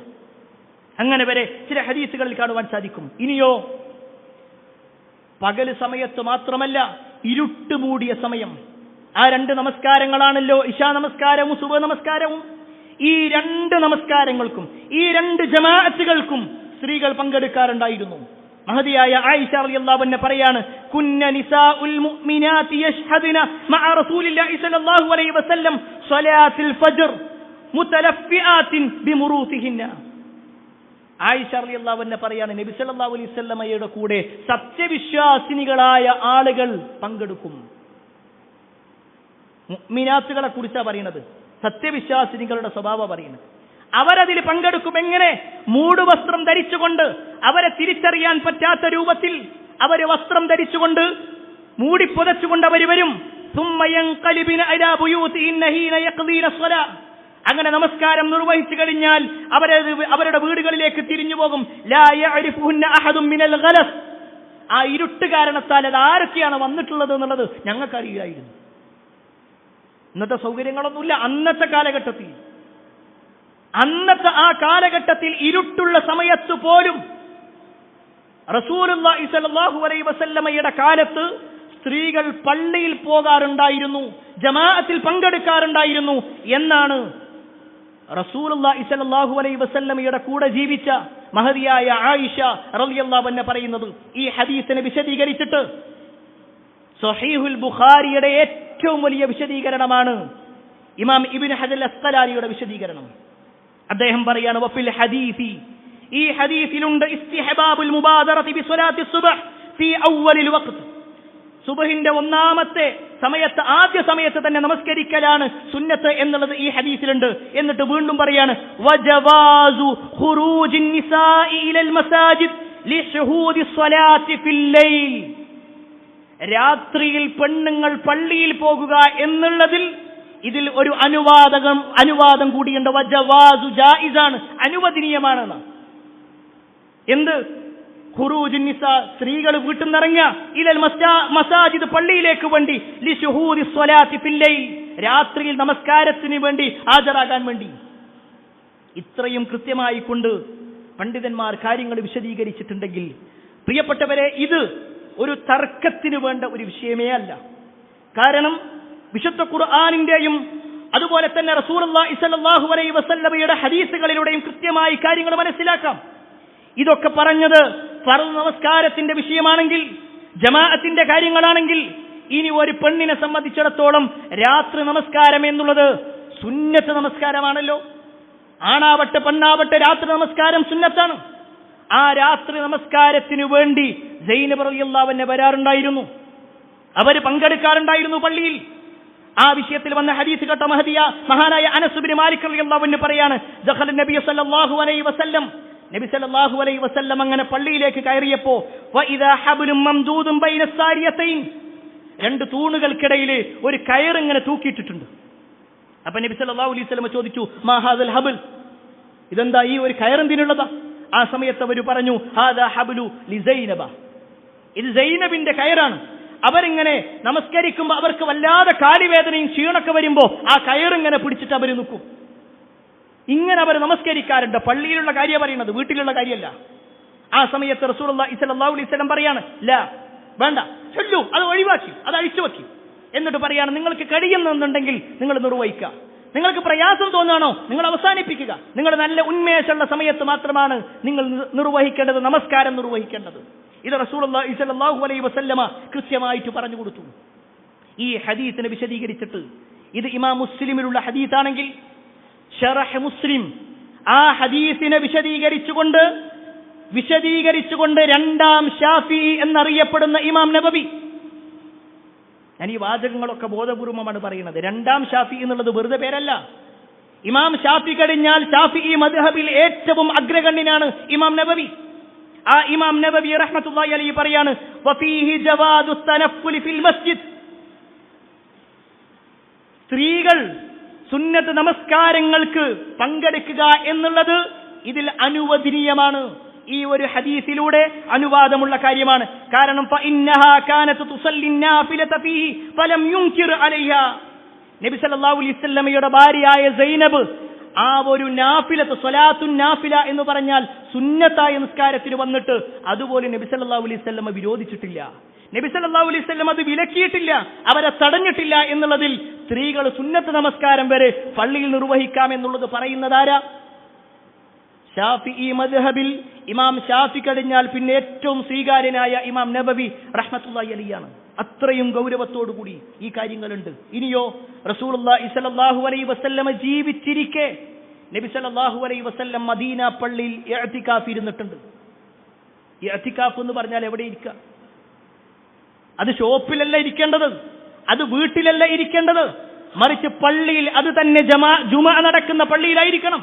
അങ്ങനെ വരെ ചില ഹദീസുകളിൽ കാണുവാൻ സാധിക്കും. ഇനിയോ പകൽ സമയത്ത് മാത്രമല്ല, ഇരുട്ട് മൂടിയ സമയം. ആ രണ്ട് നമസ്കാരങ്ങളാണല്ലോ ഇശാ നമസ്കാരവും സുബഹ് നമസ്കാരവും. ഈ രണ്ട് നമസ്കാരങ്ങൾക്കും ഈ രണ്ട് ജമാഅത്തുകൾക്കും സ്ത്രീകൾ പങ്കെടുക്കാറുണ്ടായിരുന്നു. മഹദിയായ ആയിഷ റളിയല്ലാഹു അൻഹ പറയാണ്, കുന്ന നിസാഉൽ മുഅ്മിനാതി യശ്ഹദുന മഅ റസൂലില്ലാഹി സ്വല്ലല്ലാഹു അലൈഹി വസല്ലം സ്വലാത്തുൽ ഫജ്ർ മുതലഫിആത്തിൻ ബിമുറൂതിഹിന്ന. ആയിഷ റളിയല്ലാഹു അൻഹ പറയാണ്, നബി സല്ലല്ലാഹു അലൈഹി വസല്ലമയുടെ കൂടെ സത്യവിശ്വാസിനികളായ ആളുകൾ പങ്കെടുക്കും. മുഅ്മിനാത്തുകളെ കുറിച്ചാണ് പറയുന്നത്, സത്യവിശ്വാസിനികളുടെ സ്വഭാവം പറയുന്നത്. അവരതിൽ പങ്കെടുക്കും. എങ്ങനെ? മൂടുവസ്ത്രം ധരിച്ചുകൊണ്ട്, അവരെ തിരിച്ചറിയാൻ പറ്റാത്ത രൂപത്തിൽ അവര് വസ്ത്രം ധരിച്ചുകൊണ്ട് മൂടിപ്പുതച്ചുകൊണ്ട് അവർ വരും. അങ്ങനെ നമസ്കാരം നിർവഹിച്ചു കഴിഞ്ഞാൽ അവരുടെ വീടുകളിലേക്ക് തിരിഞ്ഞു പോകും. ആ ഇരുട്ട് കാരണത്താൽ അത് ആരൊക്കെയാണ് വന്നിട്ടുള്ളത് എന്നുള്ളത് ഞങ്ങൾക്കറിയില്ലായിരുന്നു. ഇന്നത്തെ സൗകര്യങ്ങളൊന്നുമില്ല. അന്നത്തെ ആ കാലഘട്ടത്തിൽ ഇരുട്ടുള്ള സമയത്ത് പോലും റസൂലുള്ളാഹി സ്വല്ലല്ലാഹു അലൈഹി വസല്ലമയുടെ കാലത്ത് സ്ത്രീകൾ പള്ളിയിൽ പോകാറുണ്ടായിരുന്നു, ജമാഅത്തിൽ പങ്കെടുക്കാറുണ്ടായിരുന്നു എന്നാണ് റസൂലുള്ളാഹി സ്വല്ലല്ലാഹു അലൈഹി വസല്ലമയുടെ കൂടെ ജീവിച്ച മഹദിയായ ആയിഷ റളിയല്ലാഹു അൻഹ പറയുന്നത്. ഈ ഹദീസിനെ വിശദീകരിച്ചിട്ട് സ്വഹീഹുൽ ബുഖാരിയുടെ ഏറ്റവും വലിയ വിശദീകരണമാണ് ഇമാം ഇബ്നു ഹജർ അസ്ഖലാനിയുടെ വിശദീകരണം. അദ്ദേഹം പറയാണ്, വഫിൽ ഹദീസി, ഈ ഹദീസിലുണ്ട് ഇസ്തിഹബാബുൽ മുബാദറതി ബിസ്വലാത്തി സുബ്ഹ് ഫീ അവ്വലിൽ വഖ്ത്. സുബ്ഹിന്റെ ഒന്നാമത്തെ സമയത്ത്, ആദ്യ സമയത്ത് തന്നെ നമസ്കരിക്കലാണ് സുന്നത്ത് എന്നുള്ളത് ഈ ഹദീസിലുണ്ട്. എന്നിട്ട് വീണ്ടും പറയാണ്, വജവാസു ഖുറൂജിൻ നിസാഇ ഇലൽ മസാജിദ് ലിശുഹൂദി സ്വലാത്തി ഫിൽ ലൈൽ. രാത്രിയിൽ പെണ്ണുങ്ങൾ പള്ളിയിൽ പോകുക എന്നുള്ളതിൽ ഇതിൽ ഒരു അനുവാദം കൂടിയുണ്ട്. വജവാസു ജായിസാണ്, അനുവദനീയമാണെന്ന്. എന്ത്? ഖുറൂജുൻ നിസാ, സ്ത്രീകൾ വീട്ടിൽ നിന്നിറങ്ങുക, ഇലൽ മസാജിദ്, പള്ളിയിലേക്ക് വേണ്ടി, ലിശുഹൂദി സ്വലാത്തി ഫിൽ ലൈൽ, രാത്രിയിൽ നമസ്കാരത്തിന് വേണ്ടി ഹാജരാകാൻ വേണ്ടി. ഇത്രയും കൃത്യമായി കൊണ്ട് പണ്ഡിതന്മാർ കാര്യങ്ങൾ വിശദീകരിച്ചിട്ടുണ്ടെങ്കിൽ പ്രിയപ്പെട്ടവരെ, ഇത് ഒരു തർക്കത്തിന് വേണ്ട ഒരു വിഷയമേ അല്ല. കാരണം വിശുദ്ധ ഖുർആനിന്റെയും അതുപോലെ തന്നെ റസൂലുള്ളാഹി സ്വല്ലല്ലാഹു അലൈഹി വസല്ലമയുടെ ഹദീസുകളിലൂടെയും കൃത്യമായി കാര്യങ്ങൾ മനസ്സിലാക്കാം. ഇതൊക്കെ പറഞ്ഞത് ഫർദ് നമസ്കാരത്തിന്റെ വിഷയമാണെങ്കിൽ, ജമാഅത്തിന്റെ കാര്യങ്ങളാണെങ്കിൽ, ഇനി ഒരു പെണ്ണിനെ സംബന്ധിച്ചിടത്തോളം രാത്രി നമസ്കാരം എന്നുള്ളത് സുന്നത്ത് നമസ്കാരമാണല്ലോ. ആണാവട്ടെ പെണ്ണാവട്ടെ രാത്രി നമസ്കാരം സുന്നത്താണ്. ആ രാത്രി നമസ്കാരത്തിനു വേണ്ടി സൈനബ് റളിയല്ലാഹു അൻഹ വരാറുണ്ടായിരുന്നു, അവർ പങ്കെടുക്കാറുണ്ടായിരുന്നു പള്ളിയിൽ. ആ വിഷയത്തിൽ വന്ന ഹദീസ് കേട്ട മഹാനായ അനസ് ഇബ്നു മാലിക് റളിയല്ലാഹു അൻഹു പറയാണ്, ദഖല നബി സല്ലല്ലാഹു അലൈഹി വസല്ലം, നബി സല്ലല്ലാഹു അലൈഹി വസല്ലം അങ്ങനെ പള്ളിയിലേക്ക് കയറിയപ്പോൾ വഇദാ ഹബ്ലും മംദൂദുൻ ബൈന സാരിയതൈൻ, രണ്ട് തൂണുകൾക്കിടയിൽ ഒരു കയറിങ്ങനെ തൂക്കിയിട്ടിട്ടുണ്ട്. അപ്പൊ നബി സല്ലല്ലാഹു അലൈഹി വസല്ലം ചോദിച്ചു, മാ ഹാദൽ ഹബൽ, ഇതെന്താ ഈ ഒരു കയറെന്തിനുള്ളതാ? ആ സമയത്ത് അവർ പറഞ്ഞു, ഹാദാ ഹബ്ലു ലിസൈനബ, ഇത് സൈനബിന്റെ കയറാണ്. അവരിങ്ങനെ നമസ്കരിക്കുമ്പോൾ അവർക്ക് വല്ലാതെ കാലുവേദനയും ക്ഷീണൊക്കെ വരുമ്പോൾ ആ കയറിങ്ങനെ പിടിച്ചിട്ട് അവർ നിൽക്കും. ഇങ്ങനെ അവർ നമസ്കരിക്കാറുണ്ട്. പള്ളിയിലുള്ള കാര്യം പറയുന്നത്, വീട്ടിലുള്ള കാര്യമല്ല. ആ സമയത്ത് റസൂലുള്ളാഹി സ്വല്ലല്ലാഹു അലൈഹി വസല്ലം പറയാണ്, ലാ, വേണ്ട, ചൊല്ലു, അത് ഒഴിവാക്കി, അത് അഴിച്ചു വെക്കി. എന്നിട്ട് പറയാണ്, നിങ്ങൾക്ക് കഴിയുന്നുണ്ടെങ്കിൽ നിങ്ങൾ നിർവഹിക്കുക, നിങ്ങൾക്ക് പ്രയാസം തോന്നുകയാണോ നിങ്ങൾ അവസാനിപ്പിക്കുക. നിങ്ങൾ നല്ല ഉന്മേഷമുള്ള സമയത്ത് മാത്രമാണ് നിങ്ങൾ നിർവഹിക്കേണ്ടത്, നമസ്കാരം നിർവഹിക്കേണ്ടത്. ഇത് റസൂലുള്ളാഹി സ്വല്ലല്ലാഹു അലൈഹി വസല്ലമ കൃത്യമായിട്ട് പറഞ്ഞു കൊടുത്തു. ഈ ഹദീസിനെ വിശദീകരിച്ചിട്ട്, ഇത് ഇമാം മുസ്ലിമിലുള്ള ഹദീസാണെങ്കിൽ ശറഹ് മുസ്ലിം ആ ഹദീസിനെ വിശദീകരിച്ചുകൊണ്ട് രണ്ടാം ഷാഫിഈ എന്നറിയപ്പെടുന്ന ഇമാം നബവി, ഞാൻ ഈ വാചകങ്ങളൊക്കെ ബോധപൂർവമാണ് പറയുന്നത്. രണ്ടാം ഷാഫിഈ എന്നുള്ളത് വെറുതെ പേരല്ല. ഇമാം ഷാഫി കഴിഞ്ഞാൽ ഷാഫിഈ മദ്ഹബിൽ ഏറ്റവും അഗ്രഗണ്യനാണ് ഇമാം നബവി. ആ ഇമാം നബവി റഹ്മത്തുള്ളാഹി അലൈഹി പറയാണ്, വഫീഹി ജവാദു തനഫുലി ഫിൽ മസ്ജിദ്, സ്ത്രീകൾ സുന്നത്ത് നമസ്കാരങ്ങൾക്ക് പങ്കെടുക്കുക എന്നുള്ളത് ഇതിൽ അനുവദനീയമാണ്. ഈ ഒരു ഹദീസിലൂടെ അനുവാദമുള്ള കാര്യമാണ്. കാരണം ഫഇന്നഹാ കാനത് തുസല്ലി നാഫിലത ഫീഹി ഫലം യുൻകിർ അലൈഹാ, നബി സല്ലല്ലാഹു അലൈഹി വസല്ലമയുടെ ഭാര്യയായ സൈനബ് ആ ഒരു നാഫിലത്ത്, സ്വലാത്തുൻ നാഫില എന്ന് പറഞ്ഞാൽ സുന്നത്തായ നിസ്കാരത്തിന് വന്നിട്ട് അതുപോലെ നബി സല്ലല്ലാഹു അലൈഹി വസല്ലമ വിരോധിച്ചിട്ടില്ല. നബി സല്ലല്ലാഹു അലൈഹി വസല്ലം അത് വിലക്കിയിട്ടില്ല, അവരെ തടഞ്ഞിട്ടില്ല എന്നുള്ളതിൽ സ്ത്രീകൾ സുന്നത്ത് നമസ്കാരം വരെ പള്ളിയിൽ നിർവഹിക്കാം എന്നുള്ളത് പറയുന്നതാരാ? ഷാഫിഈ മദ്ഹബിൽ ഇമാം ഷാഫി കഴിഞ്ഞാൽ പിന്നെ ഏറ്റവും സ്വീകാര്യനായ ഇമാം നബവി റഹ്മത്തുള്ളാഹി അലൈഹിയാണ്. അത്രയും ഗൗരവത്തോടുകൂടി ഈ കാര്യങ്ങളുണ്ട്. ഇനിയോ റസൂലുള്ളാഹി സ്വല്ലല്ലാഹു അലൈഹി വസല്ലം ജീവിച്ചിരിക്കെ നബി സല്ലല്ലാഹു അലൈഹി വസല്ലം മദീന പള്ളിയിൽ ഇഅ്തികാഫ് ഇരുന്നിട്ടുണ്ട്. ഇഅ്തികാഫ് എന്ന് പറഞ്ഞാൽ എവിടെ ഇരിക്കുക? അത് ഷോപ്പിലല്ല ഇരിക്കേണ്ടത്, അത് വീട്ടിലല്ല ഇരിക്കേണ്ടത്, മറിച്ച് പള്ളിയിൽ, അത് തന്നെ ജുമഅ നടക്കുന്ന പള്ളിയിലായിരിക്കണം.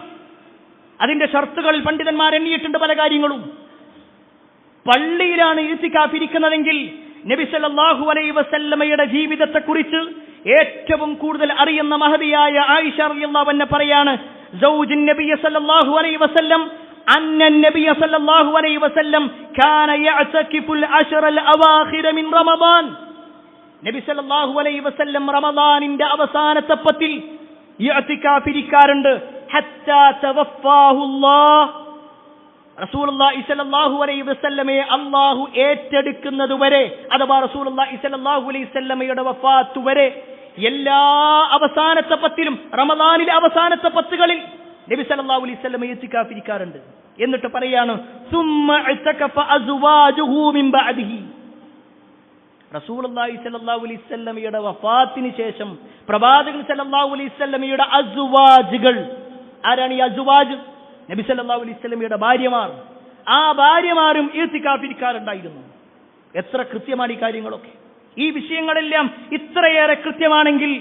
അതിന്റെ ഷർത്തുകളിൽ പണ്ഡിതന്മാർ എണ്ണിയിട്ടുണ്ട് പല കാര്യങ്ങളും. പള്ളിയിലാണ് ഇഅ്തികാഫ് ഇരിക്കുന്നതെങ്കിൽ നബി സല്ലല്ലാഹു അലൈഹി വസല്ലമയുടെ ജീവിതത്തെക്കുറിച്ച് ഏറ്റവും കൂടുതൽ അറിയുന്ന മഹദിയായ ആയിഷ റളിയല്ലാഹു അൻഹ പറയാണ്, സൗജുൻ നബി സല്ലല്ലാഹു അലൈഹി വസല്ലം അന്ന നബി സല്ലല്ലാഹു അലൈഹി വസല്ലം കാന യഅ്തകിഫുൽ അശ്റൽ അവാഖിറ മിൻ റമദാൻ, നബി സല്ലല്ലാഹു അലൈഹി വസല്ലം റമദാനിന്റെ അവസാനത്തെ പത്തിൽ ഇഅ്തികാഫ് ഇരിക്കാറുണ്ട്. ഹത്താ തവഫാഹുല്ലാഹ്, റസൂലുള്ളാഹി സ്വല്ലല്ലാഹു അലൈഹി വസല്ലമയെ അല്ലാഹു ഏറ്റെടുക്കുന്നതുവരെ, അഥവാ റസൂലുള്ളാഹി സ്വല്ലല്ലാഹു അലൈഹി വസല്ലമയുടെ വഫാത്ത് വരെ എല്ലാ അവസാനത്തെ പത്തിലും, റമദാനിലെ അവസാനത്തെ പത്തുകളിൽ നബി സല്ലല്ലാഹു അലൈഹി വസല്ലം ഇഅ്തികാഫ് ഇരിക്കാറുണ്ട്. എന്നിട്ട് പറയാണ്, സുമ്മ ഇഅ്തകഫ അസ്വാജുഹു മിൻ ബഅദിഹി, റസൂലുള്ളാഹി സ്വല്ലല്ലാഹു അലൈഹി വസല്ലമയുടെ വഫാത്തിന് ശേഷം പ്രവാചകൻ സ്വല്ലല്ലാഹു അലൈഹി വസല്ലമയുടെ അസ്വാജുകൾ, ആരാണ് ഈ അസ്വാജ്? നബി സല്ലല്ലാഹു അലൈഹി വസല്ലമയുടെ ഭാര്യമാർ. ആ ഭാര്യമാരും ഇഅ്തികാഫ് ഇരിക്കാറുണ്ടായിരുന്നു. എത്ര കൃത്യമാണ് ഈ കാര്യങ്ങളൊക്കെ! ഈ വിഷയങ്ങളെല്ലാം ഇത്രയേറെ കൃത്യമാണെങ്കിൽ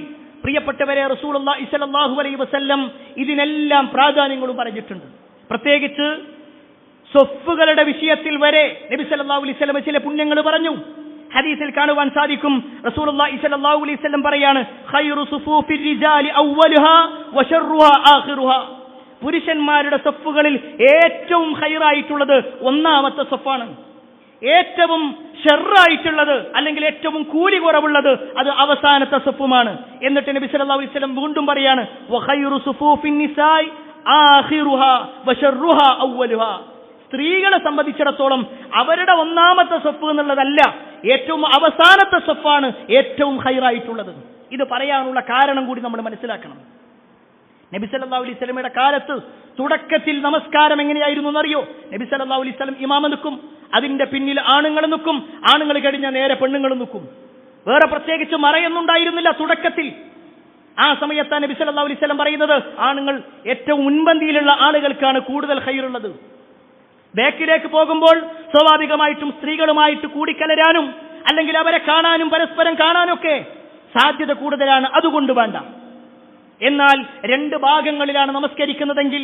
പ്രിയപ്പെട്ടവരെ, റസൂലുള്ളാഹി സ്വല്ലല്ലാഹു അലൈഹി വസല്ലം ഇതിനെല്ലാം പ്രാധാന്യങ്ങളും പറഞ്ഞിട്ടുണ്ട്. പ്രത്യേകിച്ച് സ്വഫുകളുടെ വിഷയത്തിൽ വരെ നബി സല്ലല്ലാഹു അലൈഹി വസല്ലം ചില പുണ്യങ്ങൾ പറഞ്ഞു. ഹദീസിൽ കാണുവാൻ സാധിക്കും, റസൂലുള്ളാഹി സ്വല്ലല്ലാഹു അലൈഹി വസല്ലം പറയാണ്, ഖൈറു സുഫൂഫിർ റിജാലി അവ്വലുഹാ വശർറുഹാ ആഖിറുഹാ, പുരുഷന്മാരുടെ സഫുകളിൽ ഏറ്റവും ഖൈറായിട്ടുള്ളത് ഒന്നാമത്തെ സഫാണ്, ഏറ്റവും ഷർറായിട്ടുള്ളത് അല്ലെങ്കിൽ ഏറ്റവും കൂലി കുറവുള്ളത് അത് അവസാനത്തെ സഫുമാണ്. എന്നിട്ട് നബി സല്ലല്ലാഹു അലൈഹി വസല്ലം വീണ്ടും പറയാണ്, വഖൈറു സുഫൂഫിൻ നിസാഇ ആഖിറുഹാ വശർറുഹാ അവ്വലുഹാ, സ്ത്രീകളെ സംബന്ധിച്ചിടത്തോളം അവരുടെ ഒന്നാമത്തെ സ്വഫ് എന്നുള്ളതല്ല, ഏറ്റവും അവസാനത്തെ സ്വഫാണ് ഏറ്റവും ഹൈറായിട്ടുള്ളത്. ഇത് പറയാനുള്ള കാരണം കൂടി നമ്മൾ മനസ്സിലാക്കണം. നബി സല്ലല്ലാഹു അലൈഹി വസല്ലമയുടെ കാലത്ത് തുടക്കത്തിൽ നമസ്കാരം എങ്ങനെയായിരുന്നു എന്നറിയോ? നബി സല്ലല്ലാഹു അലൈഹി വസല്ലം ഇമാമ നിൽക്കും, അതിന്റെ പിന്നിൽ ആണുങ്ങൾ നിൽക്കും, ആണുങ്ങൾ കഴിഞ്ഞാൽ നേരെ പെണ്ണുങ്ങൾ നിൽക്കും. വേറെ പ്രത്യേകിച്ച് മറയൊന്നുണ്ടായിരുന്നില്ല തുടക്കത്തിൽ. ആ സമയത്താണ് നബി സല്ലല്ലാഹു അലൈഹി വസല്ലം പറയുന്നത്, ആണുങ്ങൾ ഏറ്റവും മുൻപന്തിയിലുള്ള ആളുകൾക്കാണ് കൂടുതൽ ഖൈറുള്ളത്. ബാക്കിലേക്ക് പോകുമ്പോൾ സ്വാഭാവികമായിട്ടും സ്ത്രീകളുമായിട്ട് കൂടിക്കലരാനും അല്ലെങ്കിൽ അവരെ കാണാനും പരസ്പരം കാണാനൊക്കെ സാധ്യത കൂടുതലാണ്, അതുകൊണ്ട് വേണ്ട. എന്നാൽ രണ്ട് ഭാഗങ്ങളിലാണ് നമസ്കരിക്കുന്നതെങ്കിൽ,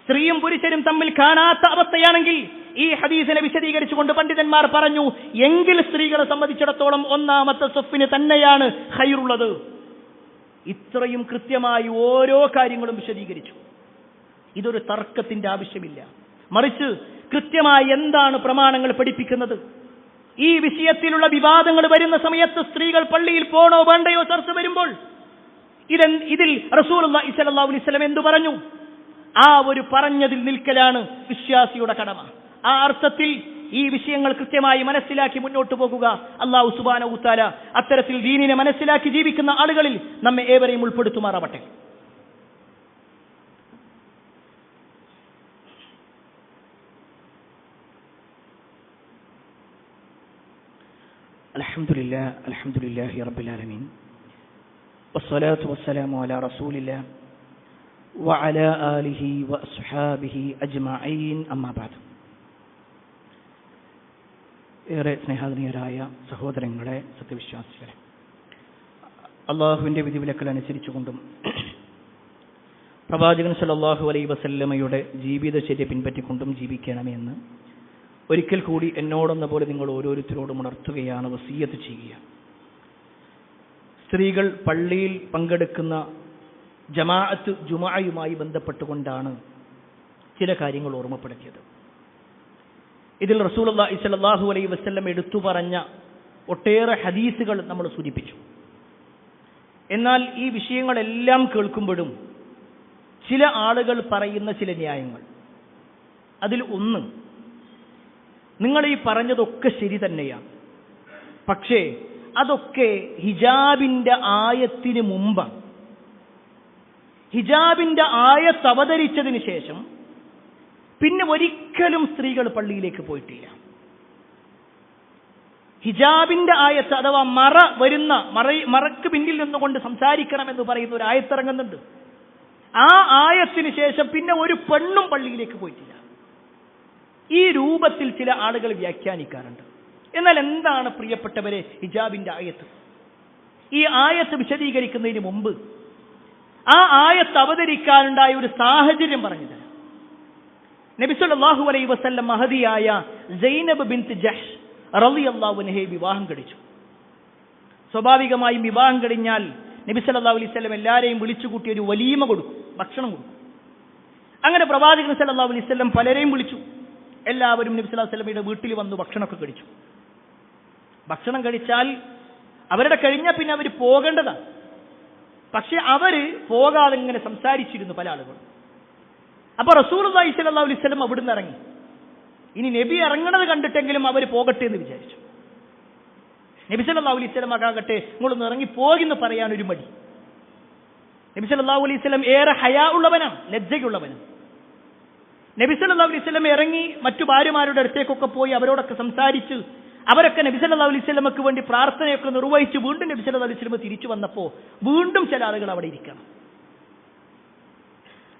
സ്ത്രീയും പുരുഷനും തമ്മിൽ കാണാത്ത അവസ്ഥയാണെങ്കിൽ ഈ ഹദീസിനെ വിശദീകരിച്ചുകൊണ്ട് പണ്ഡിതന്മാർ പറഞ്ഞു, എങ്കിൽ സ്ത്രീകളെ സംബന്ധിച്ചിടത്തോളം ഒന്നാമത്തെ സ്വഫിന് തന്നെയാണ് ഖൈറുള്ളത്. ഇത്രയും കൃത്യമായി ഓരോ കാര്യങ്ങളും വിശദീകരിച്ചു. ഇതൊരു തർക്കത്തിന്റെ ആവശ്യമില്ല, മറിച്ച് കൃത്യമായി എന്താണ് പ്രമാണങ്ങൾ പഠിപ്പിക്കുന്നത്. ഈ വിഷയത്തിലുള്ള വിവാദങ്ങൾ വരുന്ന സമയത്ത് സ്ത്രീകൾ പള്ളിയിൽ പോണോ വേണ്ടയോ ചർച്ച വരുമ്പോൾ ഇതിൽ റസൂലുള്ളാഹി സ്വല്ലല്ലാഹു അലൈഹി വസല്ലം എന്തു പറഞ്ഞു? ആ ഒരു പറഞ്ഞതിൽ നിൽക്കലാണ് വിശ്വാസിയുടെ കടമ. ആ അർത്ഥത്തിൽ ഈ വിഷയങ്ങൾ കൃത്യമായി മനസ്സിലാക്കി മുന്നോട്ട് പോകുക. അല്ലാഹു സുബ്ഹാനഹു വ തആല അത്തരത്തിൽ ദീനിനെ മനസ്സിലാക്കി ജീവിക്കുന്ന ആളുകളിൽ നമ്മെ ഏവരെയും ഉൾപ്പെടുത്തുമാറാവട്ടെ. അൽഹംദുലില്ലാഹി റബ്ബിൽ ആലമീൻ വസ്സലാത്തു വസ്സലാമു അലാ റസൂലില്ലാഹ് വഅലാ ആലിഹി വഅസ്ഹാബിഹി അജ്മഈൻ, അമ്മാ ബഅദ്. ഏറെ സ്നേഹാദരണീയരായ സഹോദരങ്ങളെ, സത്യവിശ്വാസികളെ, അള്ളാഹുവിൻ്റെ വിധിവിലക്കൽ അനുസരിച്ചുകൊണ്ടും പ്രവാചകൻ സല്ലല്ലാഹു അലൈഹി വസല്ലമയുടെ ജീവിതചര്യ പിൻപറ്റിക്കൊണ്ടും ജീവിക്കണമെന്ന് ഒരിക്കൽ കൂടി എന്നോടെന്ന പോലെ നിങ്ങൾ ഓരോരുത്തരോടും ഉണർത്തുകയാണ്, വസിയ്യത്ത് ചെയ്യുക. സ്ത്രീകൾ പള്ളിയിൽ പങ്കെടുക്കുന്ന ജമാഅത്ത് ജുമുഅയുമായി ബന്ധപ്പെട്ടുകൊണ്ടാണ് ചില കാര്യങ്ങൾ ഓർമ്മപ്പെടുത്തിയത്. ഇതിൽ റസൂലുള്ളാഹി സ്വല്ലല്ലാഹു അലൈഹി വസല്ലം എടുത്തു പറഞ്ഞ ഒട്ടേറെ ഹദീസുകൾ നമ്മൾ സൂചിപ്പിച്ചു. എന്നാൽ ഈ വിഷയങ്ങളെല്ലാം കേൾക്കുമ്പോഴും ചില ആളുകൾ പറയുന്ന ചില ന്യായങ്ങൾ, അതിൽ ഒന്ന്, നിങ്ങൾ ഈ പറഞ്ഞതൊക്കെ ശരി തന്നെയാണ്, പക്ഷേ അതൊക്കെ ഹിജാബിന്റെ ആയത്തിന് മുമ്പാണ്. ഹിജാബിന്റെ ആയത്ത് അവതരിച്ചതിന് ശേഷം പിന്നെ ഒരിക്കലും സ്ത്രീകൾ പള്ളിയിലേക്ക് പോയിട്ടില്ല. ഹിജാബിന്റെ ആയത്ത് അഥവാ മറക്ക് പിന്നിൽ നിന്നുകൊണ്ട് സംസാരിക്കണമെന്ന് പറയുന്ന ഒരു ആയത്തിറങ്ങുന്നുണ്ട്. ആ ആയത്തിന് ശേഷം പിന്നെ ഒരു പെണ്ണും പള്ളിയിലേക്ക് പോയിട്ടില്ല. ഈ രൂപത്തിൽ ചില ആളുകൾ വ്യാഖ്യാനിക്കാറുണ്ട്. എന്നാൽ എന്താണ് പ്രിയപ്പെട്ടവരെ ഹിജാബിന്റെ ആയത്ത്? ഈ ആയത്ത് വിശദീകരിക്കുന്നതിന് മുമ്പ് ആ ആയത്ത് അവതരിക്കാനുണ്ടായ ഒരു സാഹചര്യം പറഞ്ഞു തരാം. നബി സല്ലല്ലാഹു അലൈഹി വസല്ലം മഹദിയായ സൈനബ് ബിൻത് ജഹ്ഷ് റളിയല്ലാഹു അൻഹയെ വിവാഹം കഴിച്ചു. സ്വാഭാവികമായും വിവാഹം കഴിഞ്ഞാൽ നബി സല്ലല്ലാഹു അലൈഹി വസല്ലം എല്ലാവരെയും വിളിച്ചുകൂട്ടി ഒരു വലീമ കൊടുക്കും, ഭക്ഷണം കൊടുക്കും. അങ്ങനെ പ്രവാചകൻ സല്ലല്ലാഹു അലൈഹി വസല്ലം പലരെയും വിളിച്ചു. എല്ലാവരും നബി സല്ലല്ലാഹു അലൈഹി വസല്ലമയുടെ വീട്ടിൽ വന്ന് ഭക്ഷണമൊക്കെ കഴിച്ചു. ഭക്ഷണം കഴിച്ചാൽ അവരുടെ കഴിഞ്ഞാൽ പിന്നെ അവർ പോകേണ്ടതാണ്. പക്ഷെ അവര് പോകാതെ ഇങ്ങനെ സംസാരിച്ചിരുന്നു പല ആളുകളും. അപ്പൊ റസൂലുള്ളാഹി സ്വല്ലല്ലാഹു അലൈഹി വസല്ലം അവിടുന്ന് ഇറങ്ങി. ഇനി നബി ഇറങ്ങണത് കണ്ടിട്ടെങ്കിലും അവർ പോകട്ടെ എന്ന് വിചാരിച്ചു. നബി സല്ലല്ലാഹു അലൈഹി വസല്ലം ആകട്ടെ നിങ്ങളൊന്ന് ഇറങ്ങി പോകിന്ന് പറയാൻ ഒരു മടി. നബി സല്ലല്ലാഹു അലൈഹി വസല്ലം ഏറെ ഹയാ ഉള്ളവനാണ്, ലജ്ജയുള്ളവനാണ്. നബി സല്ലല്ലാഹു അലൈഹി വസല്ലം ഇറങ്ങി മറ്റു ഭാര്യമാരുടെ അടുത്തേക്കൊക്കെ പോയി അവരോടൊക്കെ സംസാരിച്ച് അവരൊക്കെ നബി സല്ലല്ലാഹു അലൈഹി വസല്ലമക്ക് വേണ്ടി പ്രാർത്ഥനയൊക്കെ നിർവഹിച്ച് വീണ്ടും നബി സല്ലല്ലാഹു അലൈഹി വസല്ലം തിരിച്ചു വന്നപ്പോൾ വീണ്ടും ചില ആളുകൾ അവിടെ ഇരിക്കണം.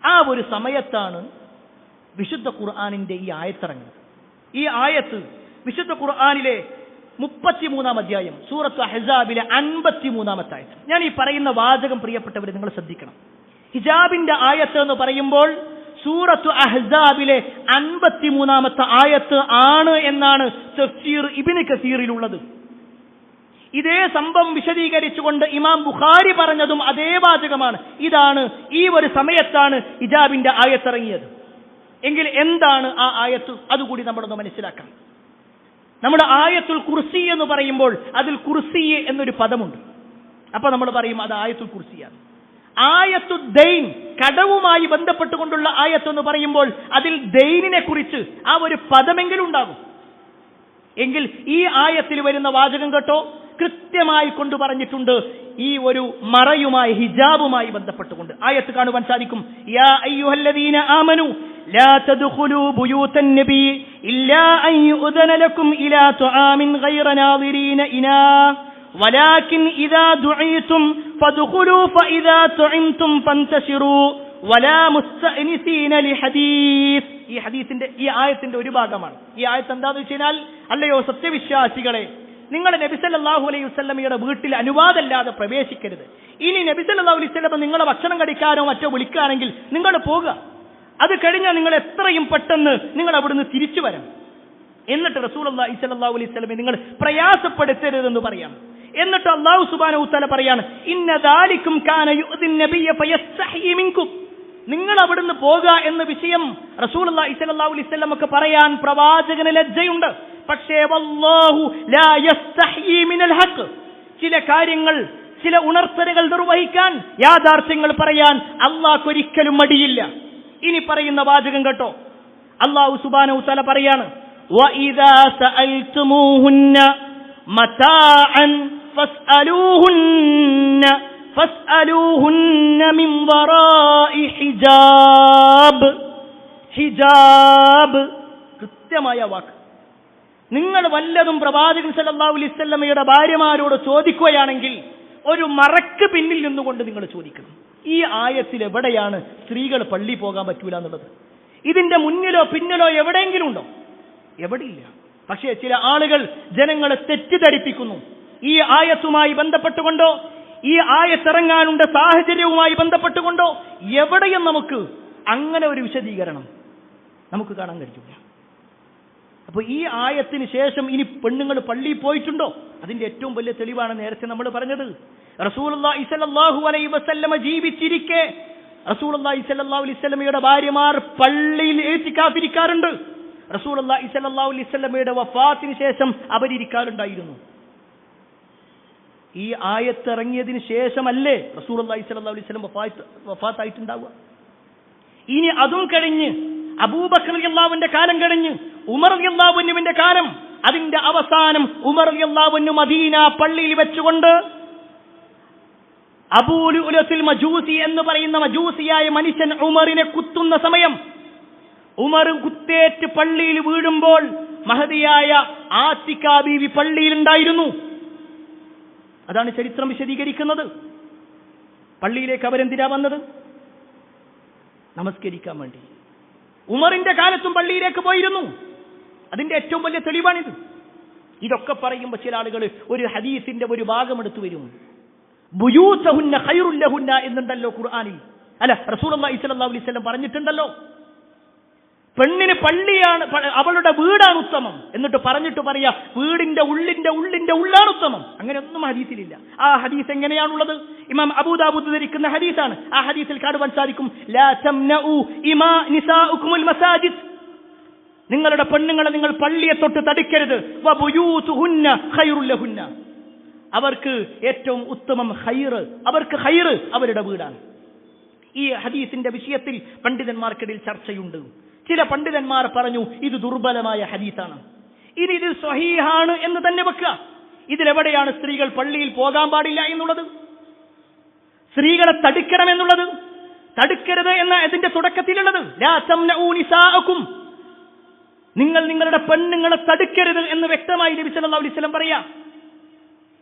ആ ഒരു സമയത്താണ് വിശുദ്ധ ഖുർആനിന്റെ ഈ ആയത്തിറങ്ങുന്നത്. ഈ ആയത്ത് വിശുദ്ധ ഖുർആനിലെ 33-ാം അധ്യായം സൂറത്ത് അഹ്സാബിലെ 53-ാമത്തെ ആയത്ത്. ഞാൻ ഈ പറയുന്ന വാചകം പ്രിയപ്പെട്ടവരെ നിങ്ങൾ ശ്രദ്ധിക്കണം. ഹിജാബിന്റെ ആയത്ത് എന്ന് പറയുമ്പോൾ സൂറത്ത് അഹ്സാബിലെ 53-ാമത്തെ ആയത്ത് ആണ് എന്നാണ് തഫ്സീർ ഇബ്നു കസീറിലുള്ളത്. ഇതേ സംഭവം വിശദീകരിച്ചുകൊണ്ട് ഇമാം ബുഖാരി പറഞ്ഞതും അതേ വാചകമാണ്. ഇതാണ്, ഈ ഒരു സമയത്താണ് ഹിജാബിന്റെ ആയത്തിറങ്ങിയത്. എങ്കിൽ എന്താണ് ആ ആയത്ത്? അതുകൂടി നമ്മളൊന്ന് മനസ്സിലാക്കാം. നമ്മുടെ ആയത്തുൽ കുർസി എന്ന് പറയുമ്പോൾ അതിൽ കുർസി എന്നൊരു പദമുണ്ട്. അപ്പൊ നമ്മൾ പറയും അത് ആയത്തുൽ കുർസിയാണ്. ആയത്തു ദൈൻ, കടവുമായി ബന്ധപ്പെട്ടുകൊണ്ടുള്ള ആയത്ത് എന്ന് പറയുമ്പോൾ അതിൽ ദൈനിനെ കുറിച്ച് ആ ഒരു പദമെങ്കിലും ഉണ്ടാകും. എങ്കിൽ ഈ ആയത്തിൽ വരുന്ന വാചകം കേട്ടോ, കൃത്യമായി കൊണ്ടു പറഞ്ഞിട്ടുണ്ട് ഈ ഒരു മറയുമായി, ഹിജാബുമായി ബന്ധപ്പെട്ടുകൊണ്ട്. ആയത്ത് കാണുവാൻ സാധിക്കും, യാ അയ്യുഹല്ലദീന ആമനു ലാ തദ്ഖുലൂ ബുയൂതൻ നബി ഇല്ലാ അൻ യുഅ്ദന ലക്കും ഇലാ തുആമിൻ ഗൈറ നാദിരീന ഇനാ വലാകിൻ ഇദാ ദുഈതും ഫദ്ഖുലൂ ഫഇദാ തുഇംതും ഫന്തശിറൂ വലാ മുസ്തഅനിസീന ലിഹദീസ്. ഈ ഹദീസിന്റെ, ഈ ആയത്തിന്റെ ഒരു ഭാഗമാണ്. ഈ ആയത്ത് എന്താണെന്ന് വെച്ചാൽ, അല്ലയോ സത്യവിശ്വാസികളെ, നിങ്ങൾ നബി സല്ലല്ലാഹു അലൈഹി വസല്ലമയുടെ വീട്ടിൽ അനുവാദമില്ലാതെ പ്രവേശിക്കരുത്. ഇനി നബി സല്ലല്ലാഹു അലൈഹി വസല്ലമ നിങ്ങളെ ഭക്ഷണം കഴിക്കാനോ മറ്റോ വിളിക്കുകയാണെങ്കിൽ നിങ്ങൾ പോകുക. അത് കഴിഞ്ഞാൽ നിങ്ങൾ എത്രയും പെട്ടെന്ന് നിങ്ങൾ അവിടുന്ന് തിരിച്ചു വരണം. എന്നിട്ട് റസൂലുള്ളാഹി സ്വല്ലല്ലാഹു അലൈഹി വസല്ലമയെ നിങ്ങൾ പ്രയാസപ്പെടുത്തരുതെന്ന് പറയാം. എന്നിട്ട് അല്ലാഹു സുബ്ഹാനഹു വ തആല പറയാണ്, ഇന്ന ദാലികും കാന യുഅ്ദിൻ നബിയ്യ ഫയസ്തഹി മിൻകും. നിങ്ങൾ അവിടുന്ന് പോകുക എന്ന വിഷയം റസൂലുള്ളാഹി സ്വല്ലല്ലാഹു അലൈഹി വസല്ലമക്ക് പറയാൻ പ്രവാചകന് ലജ്ജയുണ്ട്. പക്ഷേ വല്ലാഹു ലാ യസ്തഹി മിനൽ ഹഖ്. ചില കാര്യങ്ങൾ, ചില ഉണർത്തലുകൾ നിർവഹിക്കാൻ, യാഥാർത്ഥ്യങ്ങൾ പറയാൻ അല്ലാഹു ഒരിക്കലും മടിയില്ല. ഇനി പറയുന്ന വാചകം കേട്ടോ, അല്ലാഹു സുബ്ഹാനഹു വ തആല പറയാണ്, വഇദാ സഅൽതുമൂഹുന്ന മതാഅൻ ഫസ്അലൂഹുന്ന മിൻ വറാഇ ഹിജാബ്. ഹിജാബ് കൃത്യമായ വാക്ക്. നിങ്ങൾ വല്ലതും പ്രവാചകൻ സല്ലല്ലാഹു അലൈഹി വസല്ലമയുടെ ഭാര്യമാരോട് ചോദിക്കുകയാണെങ്കിൽ ഒരു മറക്ക് പിന്നിൽ നിന്നുകൊണ്ട് നിങ്ങൾ ചോദിക്കണം. ഈ ആയത്തിൽ എവിടെയാണ് സ്ത്രീകൾ പള്ളി പോകാൻ പറ്റൂല എന്നുള്ളത്? ഇതിന്റെ മുന്നിലോ പിന്നിലോ എവിടെയെങ്കിലും ഉണ്ടോ? എവിടെയില്ല. പക്ഷേ ചില ആളുകൾ ജനങ്ങളെ തെറ്റിദ്ധരിപ്പിക്കുന്നു. ഈ ആയത്തുമായി ബന്ധപ്പെട്ടുകൊണ്ടോ, ഈ ആയത്തിറങ്ങാനുള്ള സാഹചര്യവുമായി ബന്ധപ്പെട്ടുകൊണ്ടോ എവിടെയും നമുക്ക് അങ്ങനെ ഒരു വിശദീകരണം നമുക്ക് കാണാൻ കഴിയില്ല. അപ്പൊ ഈ ആയത്തിന് ശേഷം ഇനി പെണ്ണുങ്ങൾ പള്ളിയിൽ പോയിട്ടുണ്ടോ? അതിന്റെ ഏറ്റവും വലിയ തെളിവാണ് നേരത്തെ നമ്മൾ പറഞ്ഞത്. റസൂലുള്ളാഹി സ്വല്ലല്ലാഹു അലൈഹി വസല്ലമ ജീവിച്ചിരിക്കെ റസൂലുള്ളാഹി സ്വല്ലല്ലാഹു അലൈഹി വസല്ലമയുടെ ഭാര്യമാർ പള്ളിയിൽ ഇഅ്തികാഫിരിക്കാറുണ്ട്. റസൂലുള്ളാഹി സ്വല്ലല്ലാഹു അലൈഹി വസല്ലമയുടെ വഫാത്തിന് ശേഷം അവരിരിക്കാറുണ്ടായിരുന്നു. ഈ ആയത്ത് ഇറങ്ങിയതിന് ശേഷമല്ലേ റസൂലുള്ളാഹി സ്വല്ലല്ലാഹു അലൈഹി വസല്ലം വഫാത്തായിട്ടുണ്ടാവുക? ഇനി അതും കഴിഞ്ഞ് അബൂബക്കർ റളിയല്ലാഹുവിന്റെ കാലം കഴിഞ്ഞ് ഉമർ റളിയല്ലാഹുവിന്റെ കാലം, അതിന്റെ അവസാനം ഉമർ റളിയല്ലാഹു മദീന പള്ളിയിൽ വെച്ചുകൊണ്ട് അബൂ ലുഅ്ലുഅത്തുൽ മജൂസി എന്ന് പറയുന്ന മജൂസിയായ മനുഷ്യൻ ഉമറിനെ കുത്തുന്ന സമയം, ഉമർ കുത്തേറ്റ് പള്ളിയിൽ വീഴുമ്പോൾ മഹദിയായ ആത്തിക ബീവി പള്ളിയിൽ ഉണ്ടായിരുന്നു. അതാണ് ചരിത്രം വിശദീകരിക്കുന്നത്. പള്ളിയിലേക്ക് അവരെന്തിനാ വന്നത്? നമസ്കരിക്കാൻ വേണ്ടി. ഉമറിന്റെ കാലത്തും പള്ളിയിലേക്ക് പോയിരുന്നു. അതിന്റെ ഏറ്റവും വലിയ തെളിവാണിത്. ഇതൊക്കെ പറയുമ്പോൾ ചില ആളുകൾ ഒരു ഹദീസിന്റെ ഒരു ഭാഗം എടുത്തു വരും. ബുയൂതഹുന്ന ഖൈറുൽ ലഹുന്ന എന്നുണ്ടല്ലോ ഖുർആനിൽ. അല്ല, റസൂലുള്ളാഹി സ്വല്ലല്ലാഹു അലൈഹി വസല്ലം പറഞ്ഞിട്ടുണ്ടല്ലോ, പെണ്ണിന് പള്ളിയാണ്, അവളുടെ വീടാണ് ഉത്തമം. എന്നിട്ട് പറഞ്ഞിട്ട് പറയാ വീടിന്റെ ഉള്ളിന്റെ ഉള്ളാണ് ഉത്തമം. അങ്ങനെയൊന്നും ഹദീസിലില്ല. ആ ഹദീസ് എങ്ങനെയാണുള്ളത്? ഇമാം അബൂദാവൂദ് ധരിക്കുന്ന ഹദീസാണ്. ആ ഹദീസിൽ കാണുവാൻ സാധിക്കും, ലാ തംനഉ ഇമാ നിസാഉകുമുൽ മസാജിദ്. നിങ്ങളുടെ പെണ്ണുങ്ങളെ നിങ്ങൾ പള്ളിയെ തൊട്ട് തടുക്കരുത്. വബുയൂതുഹുന്ന ഖൈറുൽ ലഹുന്ന. അവർക്ക് ഏറ്റവും ഉത്തമം ഖൈറ്, അവർക്ക് ഖൈറ് അവരുടെ വീടാണ്. ഈ ഹദീസിന്റെ വിഷയത്തിൽ പണ്ഡിതന്മാർക്കിടയിൽ ചർച്ചയുണ്ട്. ചില പണ്ഡിതന്മാർ പറഞ്ഞു ഇത് ദുർബലമായ ഹദീസാണ്. ഇനി ഇത് സ്വഹീഹാണ് എന്ന് തന്നെ വെക്കുക. ഇതിലെവിടെയാണ് സ്ത്രീകൾ പള്ളിയിൽ പോകാൻ പാടില്ല എന്നുള്ളത്? സ്ത്രീകളെ തടുക്കണമെന്നുള്ളത്? തടുക്കരുത് എന്ന ഇതിന്റെ തുടക്കത്തിലുള്ളത് ലാ തംനഉ നിസാഅകും, നിങ്ങൾ നിങ്ങളുടെ പെണ്ണുങ്ങളെ തടുക്കരുത് എന്ന് വ്യക്തമായി നബി സല്ലല്ലാഹു അലൈഹി വസല്ലം പറയാ.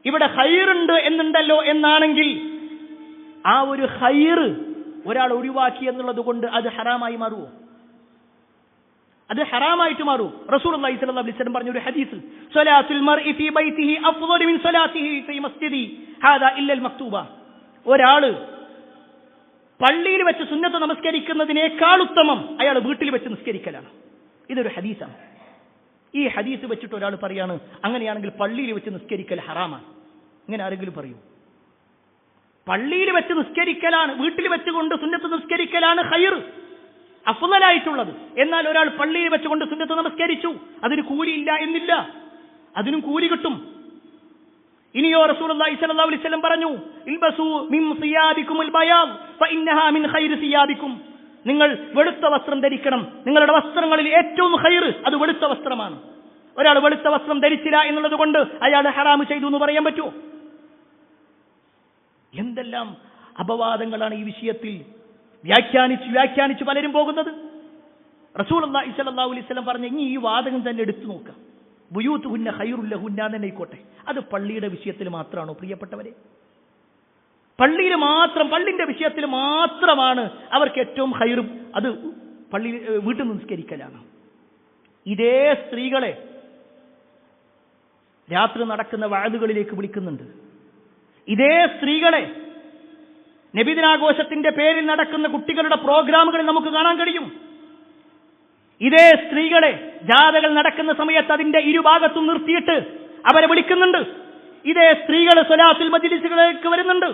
ഇവിടെ ഖൈറുണ്ട് എന്നുണ്ടല്ലോ എന്നാണെങ്കിൽ ആ ഒരു ഖൈറ് ഒരാൾ ഒഴിവാക്കി എന്നുള്ളത് കൊണ്ട് അത് ഹറാമായി മാറുമോ? അത് ഹറാമായിട്ട് മാറും. റസൂലുള്ളാഹി സ്വല്ലല്ലാഹു അലൈഹി വസല്ലം പറഞ്ഞ ഒരു ഹദീസ്, സ്വലാത്തുൽ മർഇ ഫീ ബൈതിഹി അഫ്ളലു മിൻ സ്വലാത്തിഹി ഫീ മസ്ജിദി ഹാദാ ഇല്ലൽ മക്തൂബ. ഒരാള് പള്ളിയിൽ വെച്ച് സുന്നത്ത് നമസ്കരിക്കുന്നതിനേക്കാൾ ഉത്തമം അയാൾ വീട്ടിൽ വെച്ച് നിസ്കരിക്കലാണ്. ഇതൊരു ഹദീസാണ്. ഈ ഹദീസ് വെച്ചിട്ട് ഒരാൾ പറയാണ് അങ്ങനെയാണെങ്കിൽ പള്ളിയിൽ വെച്ച് നിസ്കരിക്കൽ ഹറാമാണ്. ഇങ്ങനെ ആരെങ്കിലും പറയൂ? പള്ളിയിൽ വെച്ച് നിസ്കരിക്കലാണ്, വീട്ടിൽ വെച്ചുകൊണ്ട് സുന്നത്ത് നിസ്കരിക്കലാണ് ഖൈർ, അഫ്ളലായിട്ടുള്ളത്. എന്നാൽ ഒരാൾ പള്ളിയിൽ വെച്ചുകൊണ്ട് സുന്നത്ത് നമസ്കരിച്ചു, അതിന് കൂലിയില്ല എന്നില്ല, അതിനും കൂലി കിട്ടും. ഇനിയോ റസൂലുള്ളാഹി സ്വല്ലല്ലാഹു അലൈഹി വസല്ലം പറഞ്ഞു, ഇൽബസു മിൻ സിയാബികുമുൽ ബയാദ് ഫഇന്നഹാ മിൻ ഖൈരി സിയാബികും. നിങ്ങൾ വെളുത്ത വസ്ത്രം ധരിക്കണം. നിങ്ങളുടെ വസ്ത്രങ്ങളിൽ ഏറ്റവും ഖൈർ അത് വെളുത്ത വസ്ത്രമാണ്. ഒരാൾ വെളുത്ത വസ്ത്രം ധരിച്ചില്ല എന്നുള്ളത് കൊണ്ട് അയാൾ ഹറാം ചെയ്തു എന്ന് പറയാൻ പറ്റുമോ? എന്തെല്ലാം അപവാദങ്ങളാണ് ഈ വിഷയത്തിൽ വ്യാഖ്യാനിച്ച് പലരും പോകുന്നത്. റസൂലുള്ളാഹി സ്വല്ലല്ലാഹു അലൈഹി വസല്ലം പറഞ്ഞ ഇനി ഈ വാദകം തന്നെ എടുത്തു നോക്കാം. ബുയൂത്തുഹുന്ന ഖൈറുൽ ലഹുന്ന തന്നെ ആയിക്കോട്ടെ. അത് പള്ളിയുടെ വിഷയത്തിൽ മാത്രമാണോ പ്രിയപ്പെട്ടവരെ? പള്ളിന്റെ വിഷയത്തിൽ മാത്രമാണ് അവർക്ക് ഏറ്റവും ഖൈറും അത് പള്ളി വീട്ടിൽ നിസ്കരിക്കലാണ്. ഇതേ സ്ത്രീകളെ രാത്രി നടക്കുന്ന വഅദുകളിലേക്ക് വിളിക്കുന്നുണ്ട്. ഇതേ സ്ത്രീകളെ നബിദിനാഘോഷത്തിന്റെ പേരിൽ നടക്കുന്ന കുട്ടികളുടെ പ്രോഗ്രാമുകളിൽ നമുക്ക് കാണാൻ കഴിയും. ഇതേ സ്ത്രീകളെ ജാഥകൾ നടക്കുന്ന സമയത്ത് അതിന്റെ ഇരുഭാഗത്തും നിർത്തിയിട്ട് അവരെ വിളിക്കുന്നുണ്ട്. ഇതേ സ്ത്രീകൾ സ്വലാത്തുൽ മജ്ലിസുകളിലേക്ക് വരുന്നുണ്ട്.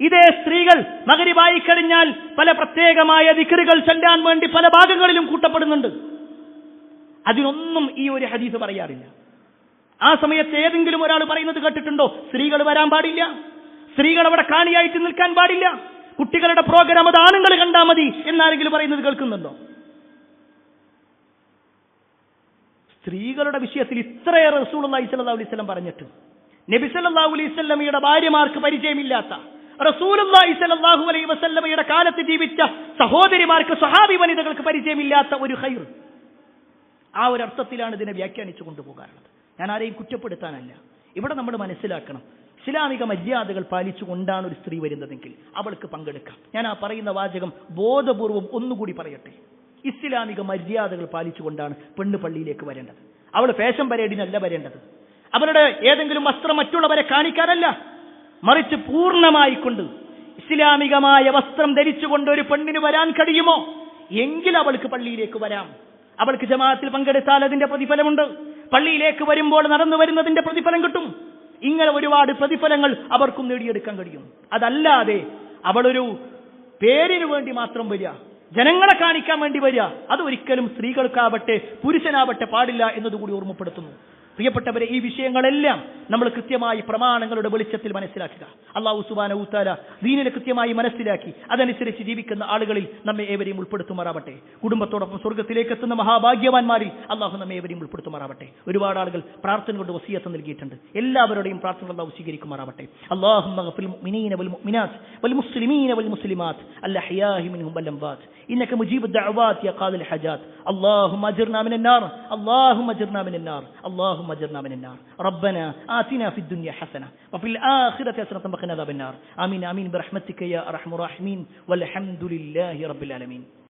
ഇതേ സ്ത്രീകൾ മഗ്രിബായി കഴിഞ്ഞാൽ പല പ്രത്യേകമായ ദിക്റുകൾ ചൊല്ലാൻ വേണ്ടി പല ഭാഗങ്ങളിലും കൂട്ടപ്പെടുന്നുണ്ട്. അതിനൊന്നും ഈ ഒരു ഹദീസ് പറയാറില്ല. ആ സമയത്ത് ഏതെങ്കിലും ഒരാൾ പറയുന്നത് കേട്ടിട്ടുണ്ടോ? സ്ത്രീകൾ വരാൻ പാടില്ല, സ്ത്രീകൾ അവിടെ കാണിയായിട്ട് നിൽക്കാൻ പാടില്ല, കുട്ടികളുടെ പ്രോഗ്രാം അത് ആണുങ്ങൾ കണ്ടാൽ മതി എന്നാരെങ്കിലും പറയുന്നത് കേൾക്കുന്നുണ്ടോ? സ്ത്രീകളുടെ വിഷയത്തിൽ ഇത്രയേറെ റസൂലുള്ളാഹി സ്വല്ലല്ലാഹു അലൈഹി വസല്ലം പറഞ്ഞിട്ട് നബി സല്ലല്ലാഹു അലൈഹി വസല്ലമയുടെ ഭാര്യമാർക്ക് പരിചയമില്ലാത്ത, റസൂലുള്ളാഹി സ്വല്ലല്ലാഹു അലൈഹി വസല്ലമയുടെ കാലത്ത് ജീവിച്ച സഹോദരിമാർക്ക്, സ്വഹാബി വനിതകൾക്ക് പരിചയമില്ലാത്ത ഒരു ഖൈർ, ആ ഒരു അർത്ഥത്തിലാണ് ഇതിനെ വ്യാഖ്യാനിച്ചു കൊണ്ടുപോകാറുള്ളത്. ഞാൻ ആരെയും കുറ്റപ്പെടുത്താനല്ല. ഇവിടെ നമ്മൾ മനസ്സിലാക്കണം, ഇസ്ലാമിക മര്യാദകൾ പാലിച്ചുകൊണ്ടാണ് ഒരു സ്ത്രീ വരുന്നതെങ്കിൽ അവൾക്ക് പങ്കെടുക്കാം. ഞാൻ ആ പറയുന്ന വാചകം ബോധപൂർവം ഒന്നുകൂടി പറയട്ടെ. ഇസ്ലാമിക മര്യാദകൾ പാലിച്ചുകൊണ്ടാണ് പെണ്ണ് പള്ളിയിലേക്ക് വരേണ്ടത്. അവൾ ഫാഷൻ പരേഡിനല്ല വരേണ്ടത്. അവരുടെ ഏതെങ്കിലും വസ്ത്രം മറ്റുള്ളവരെ കാണിക്കാനല്ല, മറിച്ച് പൂർണ്ണമായിക്കൊണ്ട് ഇസ്ലാമികമായ വസ്ത്രം ധരിച്ചുകൊണ്ട് ഒരു പെണ്ണിന് വരാൻ കഴിയുമോ എങ്കിൽ അവൾക്ക് പള്ളിയിലേക്ക് വരാം. അവൾക്ക് ജമാഅത്തിൽ പങ്കെടുത്താൽ അതിന്റെ പ്രതിഫലമുണ്ട്. പള്ളിയിലേക്ക് വരുമ്പോൾ നടന്നു വരുന്നതിന്റെ പ്രതിഫലം കിട്ടും. ഇങ്ങനെ ഒരുപാട് പ്രതിഫലങ്ങൾ അവർക്കും നേടിയെടുക്കാൻ കഴിയും. അതല്ലാതെ അവളൊരു പേരിന് വേണ്ടി മാത്രം വരിക, ജനങ്ങളെ കാണിക്കാൻ വേണ്ടി വരിക, അതൊരിക്കലും സ്ത്രീകൾക്കാവട്ടെ പുരുഷനാവട്ടെ പാടില്ല എന്നതുകൂടി ഓർമ്മപ്പെടുത്തുന്നു. പ്രിയപ്പെട്ടവരെ, ഈ വിഷയങ്ങളെല്ലാം നമ്മൾ കൃത്യമായി പ്രമാണങ്ങളുടെ വെളിച്ചത്തിൽ മനസ്സിലാക്കുക. അല്ലാഹു സുബ്ഹാനഹു വ തആല ദീനിനെ കൃത്യമായി മനസ്സിലാക്കി അതനുസരിച്ച് ജീവിക്കുന്ന ആളുകളിൽ നമ്മെ ഏവരെയും ഉൾപ്പെടുത്തുമാറാവട്ടെ. കുടുംബത്തോടൊപ്പം സ്വർഗ്ഗത്തിലേക്ക് എത്തുന്ന മഹാഭാഗ്യവാന്മാരിൽ അല്ലാഹു നമ്മെ ഏവരെയും ഉൾപ്പെടുത്തുമാറാവട്ടെ. ഒരുപാട് ആളുകൾ പ്രാർത്ഥന കൊണ്ട് വസിയത്ത് നൽകിയിട്ടുണ്ട്. എല്ലാവരുടെയും പ്രാർത്ഥന അല്ലാഹു സ്വീകരിക്കുമാറാവട്ടെ. അല്ലാഹുമ്മ ഗഫിൽ മുഅ്മിനീന വൽ മുഅ്മിനാത്ത് വൽ മുസ്ലിമീന വൽ മുസ്ലിമാത്ത് അൽഅഹ്യാഇ മിൻഹും വൽ അംവാത്ത് ഇന്നക മുജീബുദ് ദഅവാത് യാ ഖാദിൽ ഹജാത്ത്. اللهم اجرنا من النار، اللهم اجرنا من النار، اللهم اجرنا من النار. ربنا آتنا في الدنيا حسنة وفي الآخرة حسنة وقنا عذاب النار. آمين آمين برحمتك يا أرحم الراحمين والحمد لله رب العالمين.